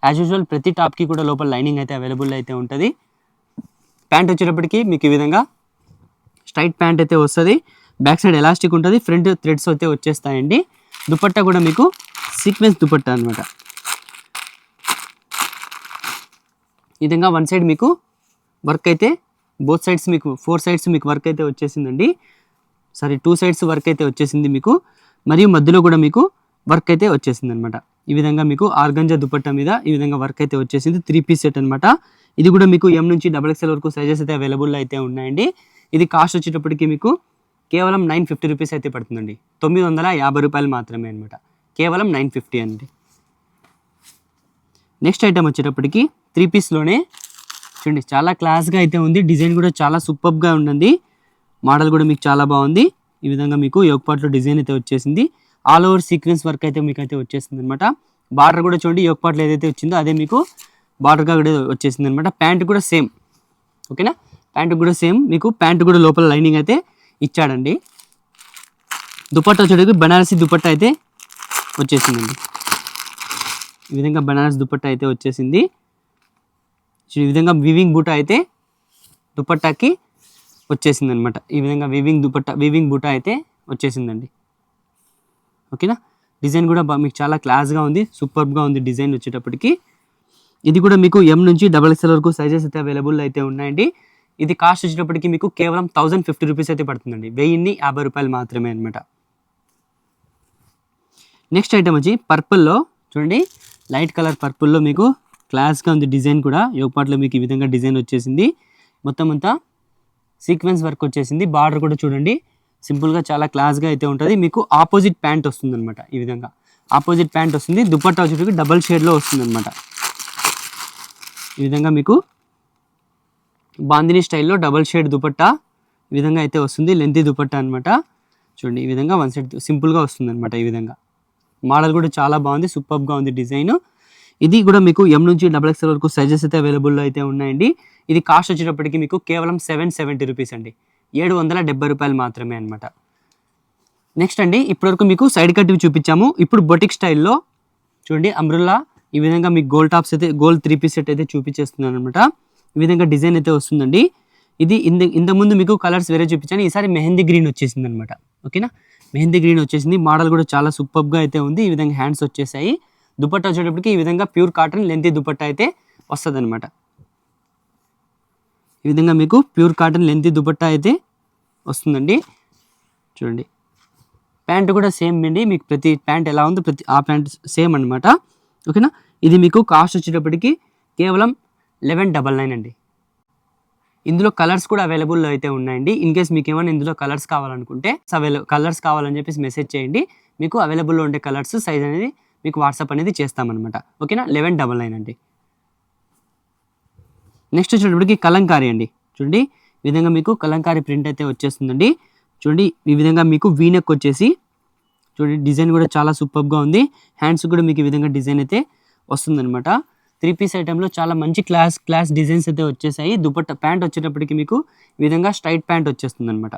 యాజ్ యూజువల్ ప్రతి టాప్కి కూడా లోపల లైనింగ్ అయితే అవైలబుల్ అయితే ఉంటుంది. ప్యాంట్ వచ్చేటప్పటికి మీకు ఈ విధంగా స్ట్రైట్ ప్యాంట్ అయితే వస్తుంది, బ్యాక్ సైడ్ ఎలాస్టిక్ ఉంటుంది, ఫ్రంట్ థ్రెడ్స్ అయితే వచ్చేస్తాయండి. దుపట్టా కూడా మీకు సీక్వెన్స్ దుపట్టా అనమాట. ఈ విధంగా వన్ సైడ్ మీకు వర్క్ అయితే బోత్ సైడ్స్ మీకు 4 సైడ్స్ మీకు వర్క్ అయితే వచ్చేసిందండి. 2 సైడ్స్ వర్క్ అయితే వచ్చేసింది మీకు, మరియు మధ్యలో కూడా మీకు వర్క్ అయితే వచ్చేసింది అనమాట. ఈ విధంగా మీకు ఆర్గంజా దుపట్టా మీద ఈ విధంగా వర్క్ అయితే వచ్చేసింది. 3 పీస్ సెట్ అనమాట. ఇది కూడా మీకు M నుంచి XXL వరకు సైజెస్ అయితే అవైలబుల్ అయితే ఉన్నాయండి. ఇది కాస్ట్ వచ్చేటప్పటికి మీకు కేవలం 950 రూపీస్ అయితే పడుతుందండి, 950 రూపాయలు మాత్రమే అనమాట, కేవలం 950 అండి. నెక్స్ట్ ఐటమ్ వచ్చేటప్పటికి 3 పీస్లోనే చూడండి చాలా క్లాస్గా అయితే ఉంది, డిజైన్ కూడా చాలా సూపర్గా ఉందండి. మోడల్ కూడా మీకు చాలా బాగుంది. ఈ విధంగా మీకు యోక్ పార్ట్లో డిజైన్ అయితే వచ్చేసింది. ఆల్ ఓవర్ సీక్వెన్స్ వర్క్ అయితే మీకు అయితే వచ్చేసింది అనమాట. బార్డర్ కూడా చూడండి యోక్ పార్ట్లో ఏదైతే వచ్చిందో అదే మీకు బార్డర్గా కూడా వచ్చేసింది అనమాట. ప్యాంట్ కూడా సేమ్. ఓకేనా, ప్యాంట్ కూడా సేమ్, మీకు ప్యాంట్ కూడా లోపల లైనింగ్ అయితే ఇచ్చాడండి. దుపట్టా వచ్చేటప్పుడు బనారసి దుపట్టా అయితే వచ్చేసిందండి. ఈ విధంగా బనారస్ దుపట్టా అయితే వచ్చేసింది. ఈ విధంగా వివింగ్ బూటా అయితే దుపట్టాకి వచ్చేసింది అనమాట. ఈ విధంగా వివింగ్ బూటా అయితే వచ్చేసిందండి. ఓకేనా, డిజైన్ కూడా మీకు చాలా క్లాస్గా ఉంది, సూపర్గా ఉంది డిజైన్ వచ్చేటప్పటికి. ఇది కూడా మీకు M నుంచి XXL వరకు సైజెస్ అయితే అవైలబుల్ అయితే ఉన్నాయండి. ఇది కాస్ట్ వచ్చేటప్పటికి మీకు కేవలం 1050 రూపీస్ అయితే పడుతుందండి, 1050 రూపాయలు మాత్రమే అనమాట. నెక్స్ట్ ఐటమ్ వచ్చి పర్పుల్లో చూడండి, లైట్ కలర్ పర్పుల్లో మీకు క్లాస్గా ఉంది డిజైన్ కూడా. యోగ్ పార్ట్లో మీకు ఈ విధంగా డిజైన్ వచ్చేసింది, మొత్తం అంతా సీక్వెన్స్ వర్క్ వచ్చేసింది. బార్డర్ కూడా చూడండి సింపుల్గా చాలా క్లాస్గా అయితే ఉంటుంది. మీకు ఆపోజిట్ ప్యాంట్ వస్తుంది అనమాట, ఈ విధంగా ఆపోజిట్ ప్యాంట్ వస్తుంది. దుపట్టా వచ్చేటికి డబల్ షేడ్లో వస్తుంది అనమాట. ఈ విధంగా మీకు బాందిని స్టైల్లో డబల్ షేడ్ దుపట్టా ఈ విధంగా అయితే వస్తుంది. లెంతీ దుపట్టా అనమాట. చూడండి ఈ విధంగా వన్ సైడ్ సింపుల్గా వస్తుంది అనమాట. ఈ విధంగా మోడల్ కూడా చాలా బాగుంది, సూపర్గా ఉంది డిజైన్. ఇది కూడా మీకు ఎం నుంచి XXL వరకు సైజెస్ అయితే అవైలబుల్లో అయితే ఉన్నాయండి. ఇది కాస్ట్ వచ్చేటప్పటికి మీకు కేవలం 770 రూపీస్ అండి, 770 రూపాయలు మాత్రమే అనమాట. నెక్స్ట్ అండి, ఇప్పటివరకు మీకు సైడ్ కట్ చూపించాము. ఇప్పుడు బొటిక్ స్టైల్లో చూడండి అంబ్రెల్లా ఈ విధంగా మీకు గోల్డ్ టాప్స్ అయితే గోల్డ్ 3 పీస్ సెట్ అయితే చూపించేస్తున్నాను అనమాట. ఈ విధంగా డిజైన్ అయితే వస్తుందండి. ఇది ఇంతకుముందు మీకు కలర్స్ వేరే చూపించాను, ఈసారి మెహందీ గ్రీన్ వచ్చేసింది అనమాట. ఓకేనా, మెహందీ గ్రీన్ వచ్చేసింది. మోడల్ కూడా చాలా సూపర్గా అయితే ఉంది. ఈ విధంగా హ్యాండ్స్ వచ్చేసాయి. దుపట్టా వచ్చేటప్పటికి ఈ విధంగా ప్యూర్ కాటన్ లెంతీ దుపట్టా అయితే వస్తుంది అనమాట. ఈ విధంగా మీకు ప్యూర్ కాటన్ లెంతీ దుపట్టా అయితే వస్తుందండి. చూడండి ప్యాంట్ కూడా సేమ్ అండి, మీకు ప్రతి ప్యాంట్ ఎలా ఉందో ఆ ప్యాంట్ సేమ్ అనమాట. ఓకేనా, ఇది మీకు కాస్ట్ వచ్చేటప్పటికి కేవలం 1199 అండి. ఇందులో కలర్స్ కూడా అవైలబుల్లో అయితే ఉన్నాయండి. ఇన్ కేస్ మీకు ఏమైనా ఇందులో కలర్స్ కావాలనుకుంటే కలర్స్ కావాలని చెప్పేసి మెసేజ్ చేయండి. మీకు అవైలబుల్లో ఉండే కలర్స్ సైజ్ అనేది మీకు వాట్సాప్ అనేది చేస్తామన్నమాట. ఓకేనా, 1199 అండి. నెక్స్ట్ వచ్చేటప్పటికి కలంకారీ అండి. చూడండి ఈ విధంగా మీకు కలంకారీ ప్రింట్ అయితే వచ్చేస్తుందండి. చూడండి ఈ విధంగా మీకు వీనెక్ వచ్చేసి చూడండి డిజైన్ కూడా చాలా సూపర్గా ఉంది. హ్యాండ్స్ కూడా మీకు ఈ విధంగా డిజైన్ అయితే వస్తుందన్నమాట. 3 పీస్ ఐటెంలో చాలా మంచి క్లాస్ డిజైన్స్ అయితే వచ్చేసాయి. దుపట్టా ప్యాంట్ వచ్చేటప్పటికి మీకు ఈ విధంగా స్ట్రైట్ ప్యాంట్ వచ్చేస్తుంది అనమాట.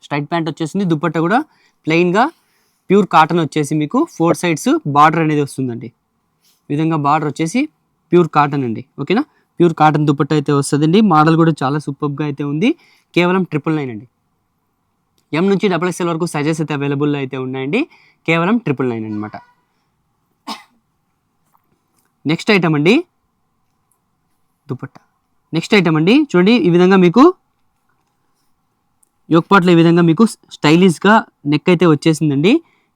స్ట్రైట్ ప్యాంట్ వచ్చేసింది. దుపట్టా కూడా ప్లెయిన్గా ప్యూర్ కాటన్ వచ్చేసి మీకు 4 సైడ్స్ బార్డర్ అనేది వస్తుందండి. ఈ విధంగా బార్డర్ వచ్చేసి ప్యూర్ కాటన్ అండి. ఓకేనా, ప్యూర్ కాటన్ దుపట్టా అయితే వస్తుందండి. మోడల్ కూడా చాలా సూపర్గా అయితే ఉంది. కేవలం 999 అండి. ఎం నుంచి XXL వరకు సైజెస్ అయితే అవైలబుల్లో అయితే ఉన్నాయండి. కేవలం 999 అనమాట. నెక్స్ట్ ఐటమ్ అండి దుపట్టా. నెక్స్ట్ ఐటమ్ అండి చూడండి ఈ విధంగా మీకు యోగ్ పార్ట్లో ఈ విధంగా మీకు స్టైలిష్గా నెక్ అయితే వచ్చేసిందండి.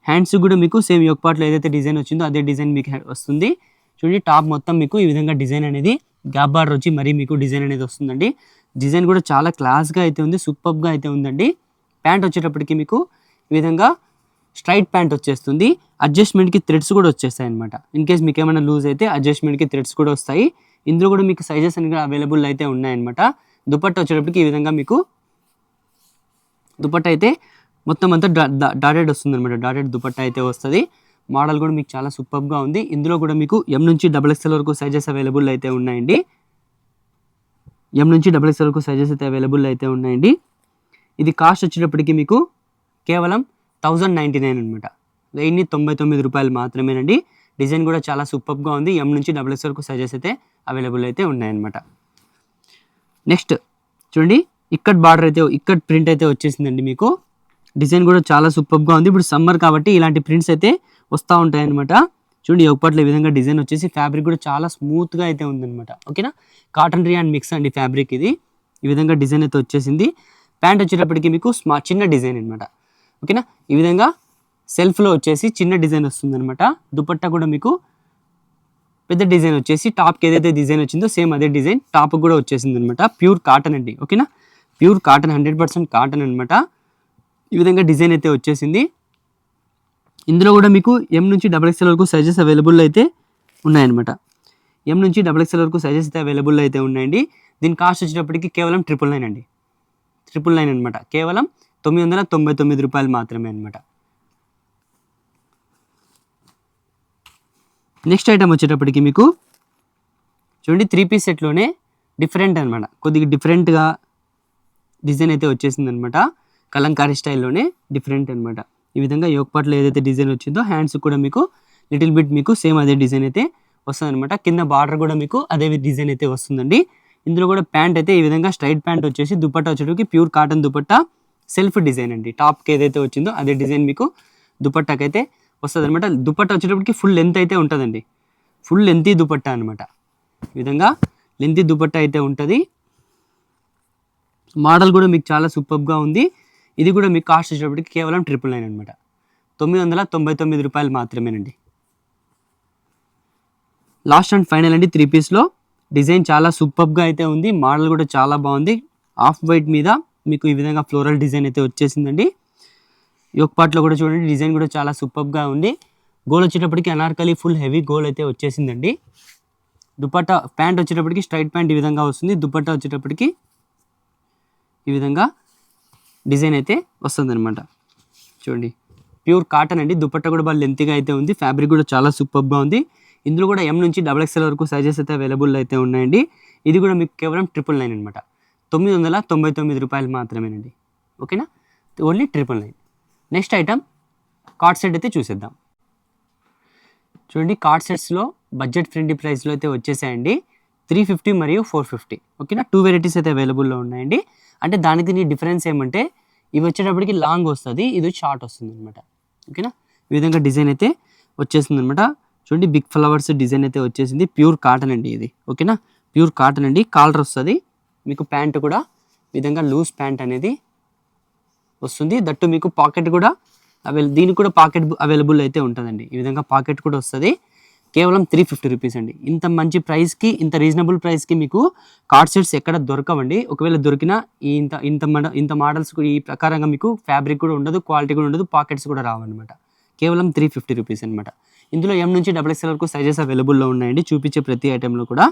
హ్యాండ్స్ కూడా మీకు సేమ్ యోగ్ పార్ట్లో ఏదైతే డిజైన్ వచ్చిందో అదే డిజైన్ మీకు వస్తుంది. చూడండి టాప్ మొత్తం మీకు ఈ విధంగా డిజైన్ అనేది గ్యాప్ బార్డర్ వచ్చి మరీ మీకు డిజైన్ అనేది వస్తుందండి. డిజైన్ కూడా చాలా క్లాస్గా అయితే ఉంది, సూపర్గా అయితే ఉందండి. ప్యాంట్ వచ్చేటప్పటికి మీకు ఈ విధంగా స్ట్రైట్ ప్యాంట్ వచ్చేస్తుంది. అడ్జస్ట్మెంట్కి థ్రెడ్స్ కూడా వచ్చేస్తాయి అనమాట. ఇన్ కేస్ మీకు ఏమైనా లూజ్ అయితే అడ్జస్ట్మెంట్కి థ్రెడ్స్ కూడా వస్తాయి. ఇందులో కూడా మీకు సైజెస్ అనేది అవైలబుల్ అయితే ఉన్నాయన్నమాట. దుపట్టా వచ్చేటప్పటికి ఈ విధంగా మీకు దుపట్టా అయితే మొత్తం అంతా డాటెడ్ వస్తుంది అనమాట. డాటెడ్ దుపట్టా అయితే వస్తుంది. మోడల్ కూడా మీకు చాలా సూపర్గా ఉంది. ఇందులో కూడా మీకు ఎం నుంచి XXL వరకు సైజెస్ అవైలబుల్ అయితే ఉన్నాయండి. ఎం నుంచి XXL వరకు సైజెస్ అయితే అవైలబుల్ అయితే ఉన్నాయండి. ఇది కాస్ట్ వచ్చేటప్పటికి మీకు కేవలం 1099 అనమాట. 1099 రూపాయలు మాత్రమేనండి. డిజైన్ కూడా చాలా సూపర్గా ఉంది. ఎం నుంచి XXL వరకు సైజెస్ అయితే అవైలబుల్ అయితే ఉన్నాయన్నమాట. నెక్స్ట్ చూడండి ఇక్కట్ బార్డర్ అయితే ఇక్కట్ ప్రింట్ అయితే వచ్చేసిందండి. మీకు డిజైన్ కూడా చాలా సూపర్గా ఉంది. ఇప్పుడు సమ్మర్ కాబట్టి ఇలాంటి ప్రింట్స్ అయితే వస్తూ ఉంటాయి అనమాట. చూడండి ఒకపాట్లో ఈ విధంగా డిజైన్ వచ్చేసి ఫ్యాబ్రిక్ కూడా చాలా స్మూత్గా అయితే ఉందన్నమాట. ఓకేనా, కాటన్ రియాన్ మిక్స్ అండి ఫ్యాబ్రిక్ ఇది. ఈ విధంగా డిజైన్ అయితే వచ్చేసింది. ప్యాంట్ వచ్చేటప్పటికి మీకు చిన్న డిజైన్ అనమాట. ఓకేనా, ఈ విధంగా సెల్ఫ్లో వచ్చేసి చిన్న డిజైన్ వస్తుంది అనమాట. దుపట్టా కూడా మీకు పెద్ద డిజైన్ వచ్చేసి టాప్కి ఏదైతే డిజైన్ వచ్చిందో సేమ్ అదే డిజైన్ టాప్ కూడా వచ్చేసింది అనమాట. ప్యూర్ కాటన్ అండి. ఓకేనా, ప్యూర్ కాటన్ 100% కాటన్ అనమాట. ఈ విధంగా డిజైన్ అయితే వచ్చేసింది. ఇందులో కూడా మీకు ఎం నుంచి XXL వరకు సైజెస్ అవైలబుల్ అయితే ఉన్నాయన్నమాట. ఎం నుంచి XXL వరకు సైజెస్ అయితే అవైలబుల్ అయితే ఉన్నాయండి. దీని కాస్ట్ వచ్చేటప్పటికి కేవలం 999 అండి. 999 అనమాట. కేవలం 999 రూపాయలు మాత్రమే అనమాట. నెక్స్ట్ ఐటమ్ వచ్చేటప్పటికి మీకు చూడండి 3 పీస్ సెట్లోనే డిఫరెంట్ అనమాట. కొద్దిగా డిఫరెంట్గా డిజైన్ అయితే వచ్చేసింది అనమాట. కలంకారీ స్టైల్లోనే డిఫరెంట్ అనమాట. ఈ విధంగా యోగ్ పార్ట్లో ఏదైతే డిజైన్ వచ్చిందో హ్యాండ్స్ కూడా మీకు లిటిల్ బిట్ మీకు సేమ్ అదే డిజైన్ అయితే వస్తుంది అనమాట. కింద బార్డర్ కూడా మీకు అదే డిజైన్ అయితే వస్తుందండి. ఇందులో కూడా ప్యాంట్ అయితే ఈ విధంగా స్ట్రైట్ ప్యాంట్ వచ్చేసి దుపట్టా వచ్చేటప్పటికి pure cotton dupatta self design అండి. టాప్కి ఏదైతే వచ్చిందో అదే డిజైన్ మీకు దుపట్టాకి అయితే వస్తుంది అనమాట. దుపట్టా వచ్చేటప్పటికి ఫుల్ లెంత్ అయితే ఉంటుందండి. ఫుల్ లెంతీ దుపట్టా అనమాట. ఈ విధంగా లెంతీ దుపట్టా అయితే ఉంటుంది. మోడల్ కూడా మీకు చాలా సూపర్గా ఉంది. ఇది కూడా మీకు కాస్ట్ వచ్చేటప్పటికి కేవలం 999 అనమాట. రూ. 999 మాత్రమేనండి. లాస్ట్ అండ్ ఫైనల్ అండి 3 పీస్లో. డిజైన్ చాలా సూపర్గా అయితే ఉంది, మోడల్ కూడా చాలా బాగుంది. ఆఫ్ వైట్ మీద మీకు ఈ విధంగా ఫ్లోరల్ డిజైన్ అయితే వచ్చేసిందండి. యోక్ పార్ట్లో కూడా చూడండి, డిజైన్ కూడా చాలా సూపర్గా ఉంది. గోల్ వచ్చేటప్పటికి అనార్కలి ఫుల్ హెవీ గోల్ అయితే వచ్చేసిందండి. దుపట్టా ప్యాంట్ వచ్చేటప్పటికి స్ట్రైట్ ప్యాంట్ ఈ విధంగా వస్తుంది. దుపట్టా వచ్చేటప్పటికి ఈ విధంగా డిజైన్ అయితే వస్తుందన్నమాట. చూడండి, ప్యూర్ కాటన్ అండి. దుపట్టా కూడా బాగా లెంత్గా అయితే ఉంది. ఫ్యాబ్రిక్ కూడా చాలా సూపర్గా ఉంది. ఇందులో కూడా M నుంచి XXL వరకు సైజెస్ అయితే అవైలబుల్ అయితే ఉన్నాయండి. ఇది కూడా మీకు కేవలం 999 అనమాట. రూ. 999 మాత్రమేనండి. ఓకేనా, only 999. Next item card set అయితే చూసేద్దాం. చూడండి, కార్డ్ సెట్స్లో బడ్జెట్ ఫ్రెండ్లీ ప్రైస్లో అయితే వచ్చేసాయండి. 350 మరియు 450. ఓకేనా, 2 వెరైటీస్ అయితే అవైలబుల్లో ఉన్నాయండి. అంటే దానికి దీని డిఫరెన్స్ ఏమంటే ఇవి వచ్చేటప్పటికి లాంగ్ వస్తుంది, ఇది షార్ట్ వస్తుంది అనమాట. ఓకేనా, ఈ విధంగా డిజైన్ అయితే వచ్చేస్తుంది అనమాట. చూడండి, బిగ్ ఫ్లవర్స్ డిజైన్ అయితే వచ్చేసింది. ప్యూర్ కాటన్ అండి ఇది. ఓకేనా, ప్యూర్ కాటన్ అండి. కాలర్ వస్తుంది మీకు. ప్యాంట్ కూడా ఈ విధంగా లూజ్ ప్యాంట్ అనేది వస్తుంది. దట్టు మీకు పాకెట్ కూడా దీనికి కూడా పాకెట్ అవైలబుల్ అయితే ఉంటుందండి. ఈ విధంగా పాకెట్ కూడా వస్తుంది. కేవలం 350 రూపీస్ అండి. ఇంత మంచి ప్రైస్కి, ఇంత రీజనబుల్ ప్రైస్కి మీకు కార్డ్ సెట్స్ ఎక్కడ దొరకవండి. ఒకవేళ దొరికినా ఇంత మోడల్స్ ఈ ప్రకారంగా మీకు ఫ్యాబ్రిక్ కూడా ఉండదు, క్వాలిటీ కూడా ఉండదు, పాకెట్స్ కూడా రావన్నమాట. కేవలం 350 రూపీస్ అనమాట. ఇందులో M నుంచి XXL వరకు సైజెస్ అవైలబుల్లో ఉన్నాయండి. చూపించే ప్రతి ఐటెంలో కూడా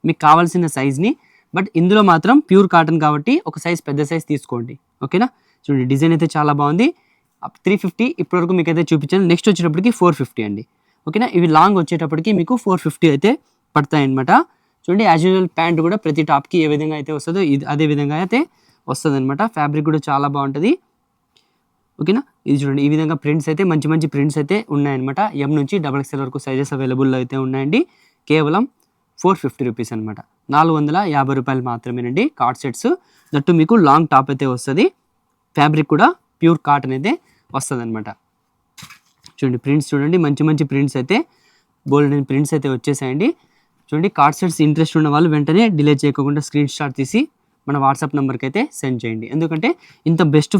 మీకు కావాల్సిన సైజ్ని. బట్ ఇందులో మాత్రం ప్యూర్ కాటన్ కాబట్టి ఒక సైజ్ పెద్ద సైజ్ తీసుకోండి. ఓకేనా, చూడండి, డిజైన్ అయితే చాలా బాగుంది. 350 ఇప్పటివరకు మీకు అయితే చూపించాను. నెక్స్ట్ వచ్చేటప్పటికి 450 అండి. ఓకేనా, ఇవి లాంగ్ వచ్చేటప్పటికి మీకు 450 అయితే పడతాయి అనమాట. చూడండి, యాజ్ యూజువల్ ప్యాంట్ కూడా ప్రతి టాప్కి ఏ విధంగా అయితే వస్తుందో అదే విధంగా అయితే వస్తుంది అనమాట. ఫ్యాబ్రిక్ కూడా చాలా బాగుంటుంది. ఓకేనా, ఇది చూడండి, ఈ విధంగా ప్రింట్స్ అయితే మంచి మంచి ప్రింట్స్ అయితే ఉన్నాయన్నమాట. M నుంచి XXL వరకు సైజెస్ అవైలబుల్లో అయితే ఉన్నాయండి. కేవలం 450 రూపీస్ అనమాట. 450 రూపాయలు మాత్రమేనండి కార్డ్ సెట్స్. దట్టు మీకు లాంగ్ టాప్ అయితే వస్తుంది. ఫ్యాబ్రిక్ కూడా ప్యూర్ కాటన్ అయితే వస్తుంది అనమాట. చూడండి, ప్రింట్స్ చూడండి, మంచి మంచి ప్రింట్స్ అయితే బోల్డ్ ప్రింట్స్ అయితే వచ్చేసాయండి. చూడండి, కార్డ్ సెట్స్ ఇంట్రెస్ట్ ఉన్న వాళ్ళు వెంటనే డిలే చేయకుండా స్క్రీన్ షాట్ తీసి మన వాట్సాప్ నెంబర్కి అయితే సెండ్ చేయండి. ఎందుకంటే ఇంత బెస్ట్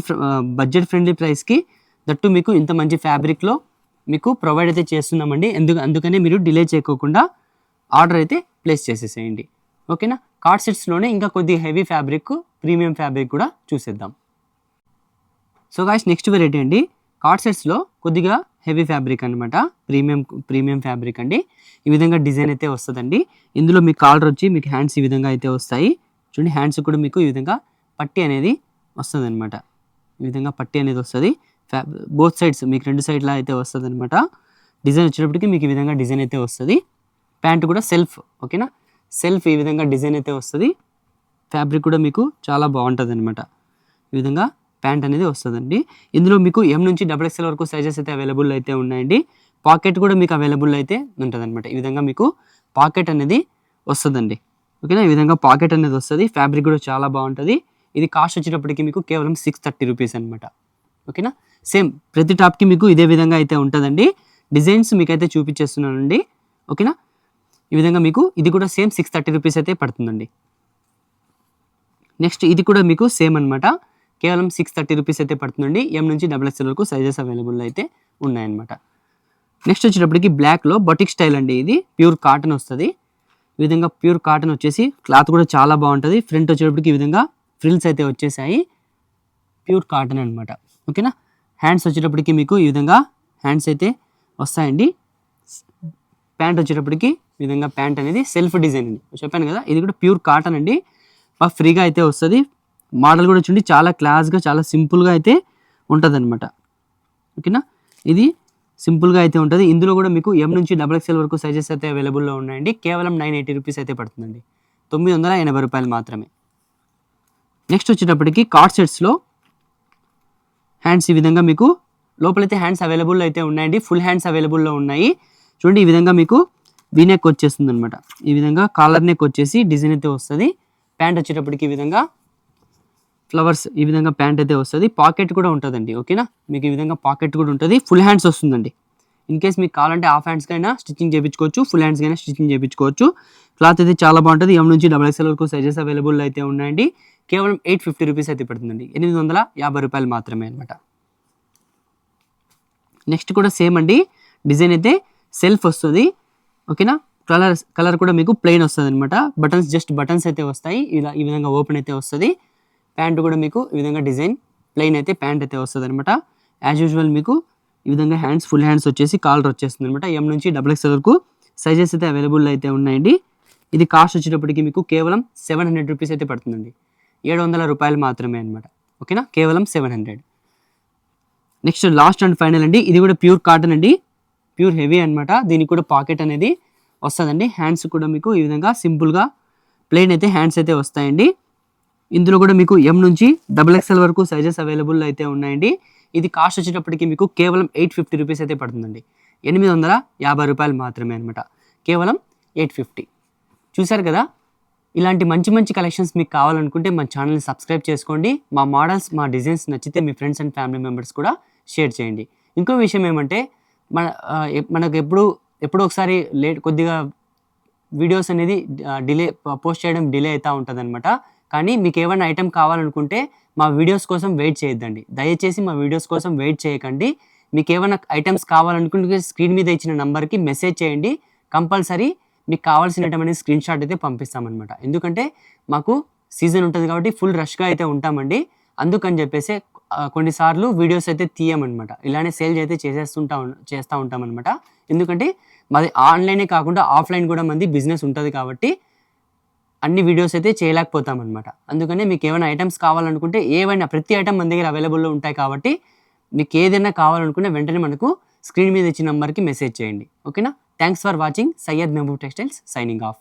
బడ్జెట్ ఫ్రెండ్లీ ప్రైస్కి దట్టు మీకు ఇంత మంచి ఫ్యాబ్రిక్లో మీకు ప్రొవైడ్ అయితే చేస్తున్నామండి. అందుకనే మీరు డిలే చేయకుండా ఆర్డర్ అయితే ప్లేస్ చేసేసేయండి. ఓకేనా, కార్డ్ సెట్స్లోనే ఇంకా కొద్దిగా హెవీ ఫ్యాబ్రిక్, ప్రీమియం ఫ్యాబ్రిక్ కూడా చూసేద్దాం. సో గాయ్స్, నెక్స్ట్ వెరైటీ అండి. కార్డ్ సెట్స్లో కొద్దిగా హెవీ ఫ్యాబ్రిక్ అనమాట. ప్రీమియం ఫ్యాబ్రిక్ అండి. ఈ విధంగా డిజైన్ అయితే వస్తుందండి. ఇందులో మీకు కాలర్ వచ్చి మీకు హ్యాండ్స్ ఈ విధంగా అయితే వస్తాయి. చూడండి, హ్యాండ్స్ కూడా మీకు ఈ విధంగా పట్టి అనేది వస్తుంది అనమాట. ఈ విధంగా పట్టి అనేది వస్తుంది. బోత్ సైడ్స్ మీకు 2 సైడ్లా అయితే వస్తుంది అనమాట. డిజైన్ వచ్చేటప్పటికి మీకు ఈ విధంగా డిజైన్ అయితే వస్తుంది. ప్యాంట్ కూడా సెల్ఫ్. ఓకేనా, సెల్ఫ్ ఈ విధంగా డిజైన్ అయితే వస్తుంది. ఫ్యాబ్రిక్ కూడా మీకు చాలా బాగుంటుంది అనమాట. ఈ విధంగా ప్యాంట్ అనేది వస్తుందండి. ఇందులో మీకు M నుంచి XXL వరకు సైజెస్ అయితే అవైలబుల్ అయితే ఉన్నాయండి. పాకెట్ కూడా మీకు అవైలబుల్ అయితే ఉంటుంది అనమాట. ఈ విధంగా మీకు పాకెట్ అనేది వస్తుందండి. ఓకేనా, ఈ విధంగా పాకెట్ అనేది వస్తుంది. ఫ్యాబ్రిక్ కూడా చాలా బాగుంటుంది. ఇది కాస్ట్ వచ్చేటప్పటికి మీకు కేవలం 630 రూపీస్ అనమాట. ఓకేనా, సేమ్ ప్రతి టాప్కి మీకు ఇదే విధంగా అయితే ఉంటుందండి. డిజైన్స్ మీకైతే చూపించేస్తున్నానండి. ఓకేనా, ఈ విధంగా మీకు ఇది కూడా సేమ్ 630 రూపీస్ అయితే పడుతుందండి. నెక్స్ట్ ఇది కూడా మీకు సేమ్ అనమాట. కేవలం 630 రూపీస్ అయితే పడుతుందండి. M నుంచి XXL వరకు సైజెస్ అవైలబుల్ అయితే ఉన్నాయన్నమాట. నెక్స్ట్ వచ్చేటప్పటికి బ్లాక్లో బొటిక్ స్టైల్ అండి. ఇది ప్యూర్ కాటన్ వస్తుంది. ఈ విధంగా ప్యూర్ కాటన్ వచ్చేసి క్లాత్ కూడా చాలా బాగుంటుంది. ఫ్రంట్ వచ్చేటప్పటికి ఈ విధంగా ఫ్రిల్స్ అయితే వచ్చేసాయి. ప్యూర్ కాటన్ అనమాట. ఓకేనా, హ్యాండ్స్ వచ్చేటప్పటికి మీకు ఈ విధంగా హ్యాండ్స్ అయితే వస్తాయండి. ప్యాంట్ వచ్చేటప్పటికి ఈ విధంగా ప్యాంట్ అనేది సెల్ఫ్ డిజైన్ అండి. చెప్పాను కదా, ఇది కూడా ప్యూర్ కాటన్ అండి. బాగా ఫ్రీగా అయితే వస్తుంది. మోడల్ కూడా చూడండి, చాలా క్లాస్గా, చాలా సింపుల్గా అయితే ఉంటుంది అనమాట. ఓకేనా, ఇది సింపుల్గా అయితే ఉంటుంది. ఇందులో కూడా మీకు M నుంచి XXL వరకు సైజెస్ అయితే అవైలబుల్లో ఉన్నాయండి. కేవలం 980 రూపీస్ అయితే పడుతుందండి. 980 రూపాయలు మాత్రమే. నెక్స్ట్ వచ్చేటప్పటికి కార్డ్ సెట్స్లో హ్యాండ్స్ ఈ విధంగా మీకు లోపలైతే హ్యాండ్స్ అవైలబుల్ అయితే ఉన్నాయండి. ఫుల్ హ్యాండ్స్ అవైలబుల్లో ఉన్నాయి. చూడండి, ఈ విధంగా మీకు వీనెక్ వచ్చేస్తుంది అనమాట. ఈ విధంగా కాలర్ నెక్ వచ్చేసి డిజైన్ అయితే వస్తుంది. ప్యాంట్ వచ్చేటప్పటికి ఈ విధంగా ఫ్లవర్స్ ఈ విధంగా ప్యాంట్ అయితే వస్తుంది. పాకెట్ కూడా ఉంటుందండి. ఓకేనా, మీకు ఈ విధంగా పాకెట్ కూడా ఉంటుంది. ఫుల్ హ్యాండ్స్ వస్తుందండి. ఇన్ కేస్ మీకు కావాలంటే హాఫ్ హ్యాండ్స్కైనా స్టిచ్చింగ్ చేయించుకోవచ్చు, ఫుల్ హ్యాండ్స్కైనా స్టిచ్చింగ్ చేయించుకోవచ్చు. క్లాత్ అయితే చాలా బాగుంటుంది. M నుంచి XXL వరకు సైజెస్ అవైలబుల్ అయితే ఉన్నాయండి. కేవలం 850 రూపీస్ అయితే పడుతుందండి. 850 రూపాయలు మాత్రమే అనమాట. నెక్స్ట్ కూడా సేమ్ అండి, డిజైన్ అయితే సెల్ఫ్ వస్తుంది. ఓకేనా, కలర్ కూడా మీకు ప్లెయిన్ వస్తుంది అనమాట. జస్ట్ బటన్స్ అయితే వస్తాయి, ఇలా ఈ విధంగా ఓపెన్ అయితే వస్తుంది. ప్యాంట్ కూడా మీకు ఈ విధంగా డిజైన్ ప్లెయిన్ అయితే ప్యాంట్ అయితే వస్తుంది అనమాట. యాజ్ యూజువల్ మీకు ఈ విధంగా ఫుల్ హ్యాండ్స్ వచ్చేసి కాలర్ వచ్చేస్తుంది అనమాట. ఎం నుంచి XXL వరకు సైజెస్ అయితే అవైలబుల్ అయితే ఉన్నాయండి. ఇది కాస్ట్ వచ్చేటప్పటికి మీకు కేవలం 700 రూపీస్ అయితే పడుతుందండి. 700 రూపాయలు మాత్రమే అనమాట. ఓకేనా, కేవలం 700. నెక్స్ట్ లాస్ట్ అండ్ ఫైనల్ అండి, ఇది కూడా ప్యూర్ కాటన్ అండి, ప్యూర్ హెవీ అనమాట. దీనికి కూడా పాకెట్ అనేది వస్తుందండి. హ్యాండ్స్ కూడా మీకు ఈ విధంగా సింపుల్గా ప్లెయిన్ అయితే హ్యాండ్స్ అయితే వస్తాయండి. ఇందులో కూడా మీకు ఎం నుంచి XXL వరకు సైజెస్ అవైలబుల్ అయితే ఉన్నాయండి. ఇది కాస్ట్ వచ్చేటప్పటికి మీకు కేవలం 850 రూపీస్ అయితే పడుతుందండి. 850 రూపాయలు మాత్రమే అనమాట, కేవలం 850. చూసారు కదా, ఇలాంటి మంచి మంచి కలెక్షన్స్ మీకు కావాలనుకుంటే మా ఛానల్ని సబ్స్క్రైబ్ చేసుకోండి. మా మోడల్స్, మా డిజైన్స్ నచ్చితే మీ ఫ్రెండ్స్ అండ్ ఫ్యామిలీ మెంబర్స్ కూడా షేర్ చేయండి. ఇంకో విషయం ఏమంటే మనకు ఎప్పుడో ఒకసారి కొద్దిగా వీడియోస్ అనేది పోస్ట్ చేయడం డిలే అవుతూ ఉంటుంది అనమాట. కానీ మీకు ఏమైనా ఐటెం కావాలనుకుంటే మా వీడియోస్ కోసం వెయిట్ చేయొద్దండి. దయచేసి మా వీడియోస్ కోసం వెయిట్ చేయకండి. మీకు ఏమైనా ఐటమ్స్ కావాలనుకుంటే స్క్రీన్ మీద ఇచ్చిన నంబర్కి మెసేజ్ చేయండి. కంపల్సరీ మీకు కావాల్సిన ఐటమ్ అనేది స్క్రీన్ షాట్ అయితే పంపిస్తామన్నమాట. ఎందుకంటే మాకు సీజన్ ఉంటుంది కాబట్టి ఫుల్ రష్గా అయితే ఉంటామండి. అందుకని చెప్పేసి కొన్నిసార్లు వీడియోస్ అయితే తీయమన్నమాట. ఇలానే సేల్ అయితే చేస్తూ ఉంటామన్నమాట. ఎందుకంటే మాది ఆన్లైనే కాకుండా ఆఫ్లైన్ కూడా మంది బిజినెస్ ఉంటుంది కాబట్టి అన్ని వీడియోస్ అయితే చేయలేకపోతాం అనమాట. అందుకనే మీకు ఏమైనా ఐటమ్స్ కావాలనుకుంటే ప్రతి ఐటమ్ మన దగ్గర అవైలబుల్లో ఉంటాయి కాబట్టి మీకు ఏదైనా కావాలనుకున్నా వెంటనే మనకు స్క్రీన్ మీద ఇచ్చిన నెంబర్కి మెసేజ్ చేయండి. ఓకేనా, thanks for watching. Syed Mehboob textiles signing off.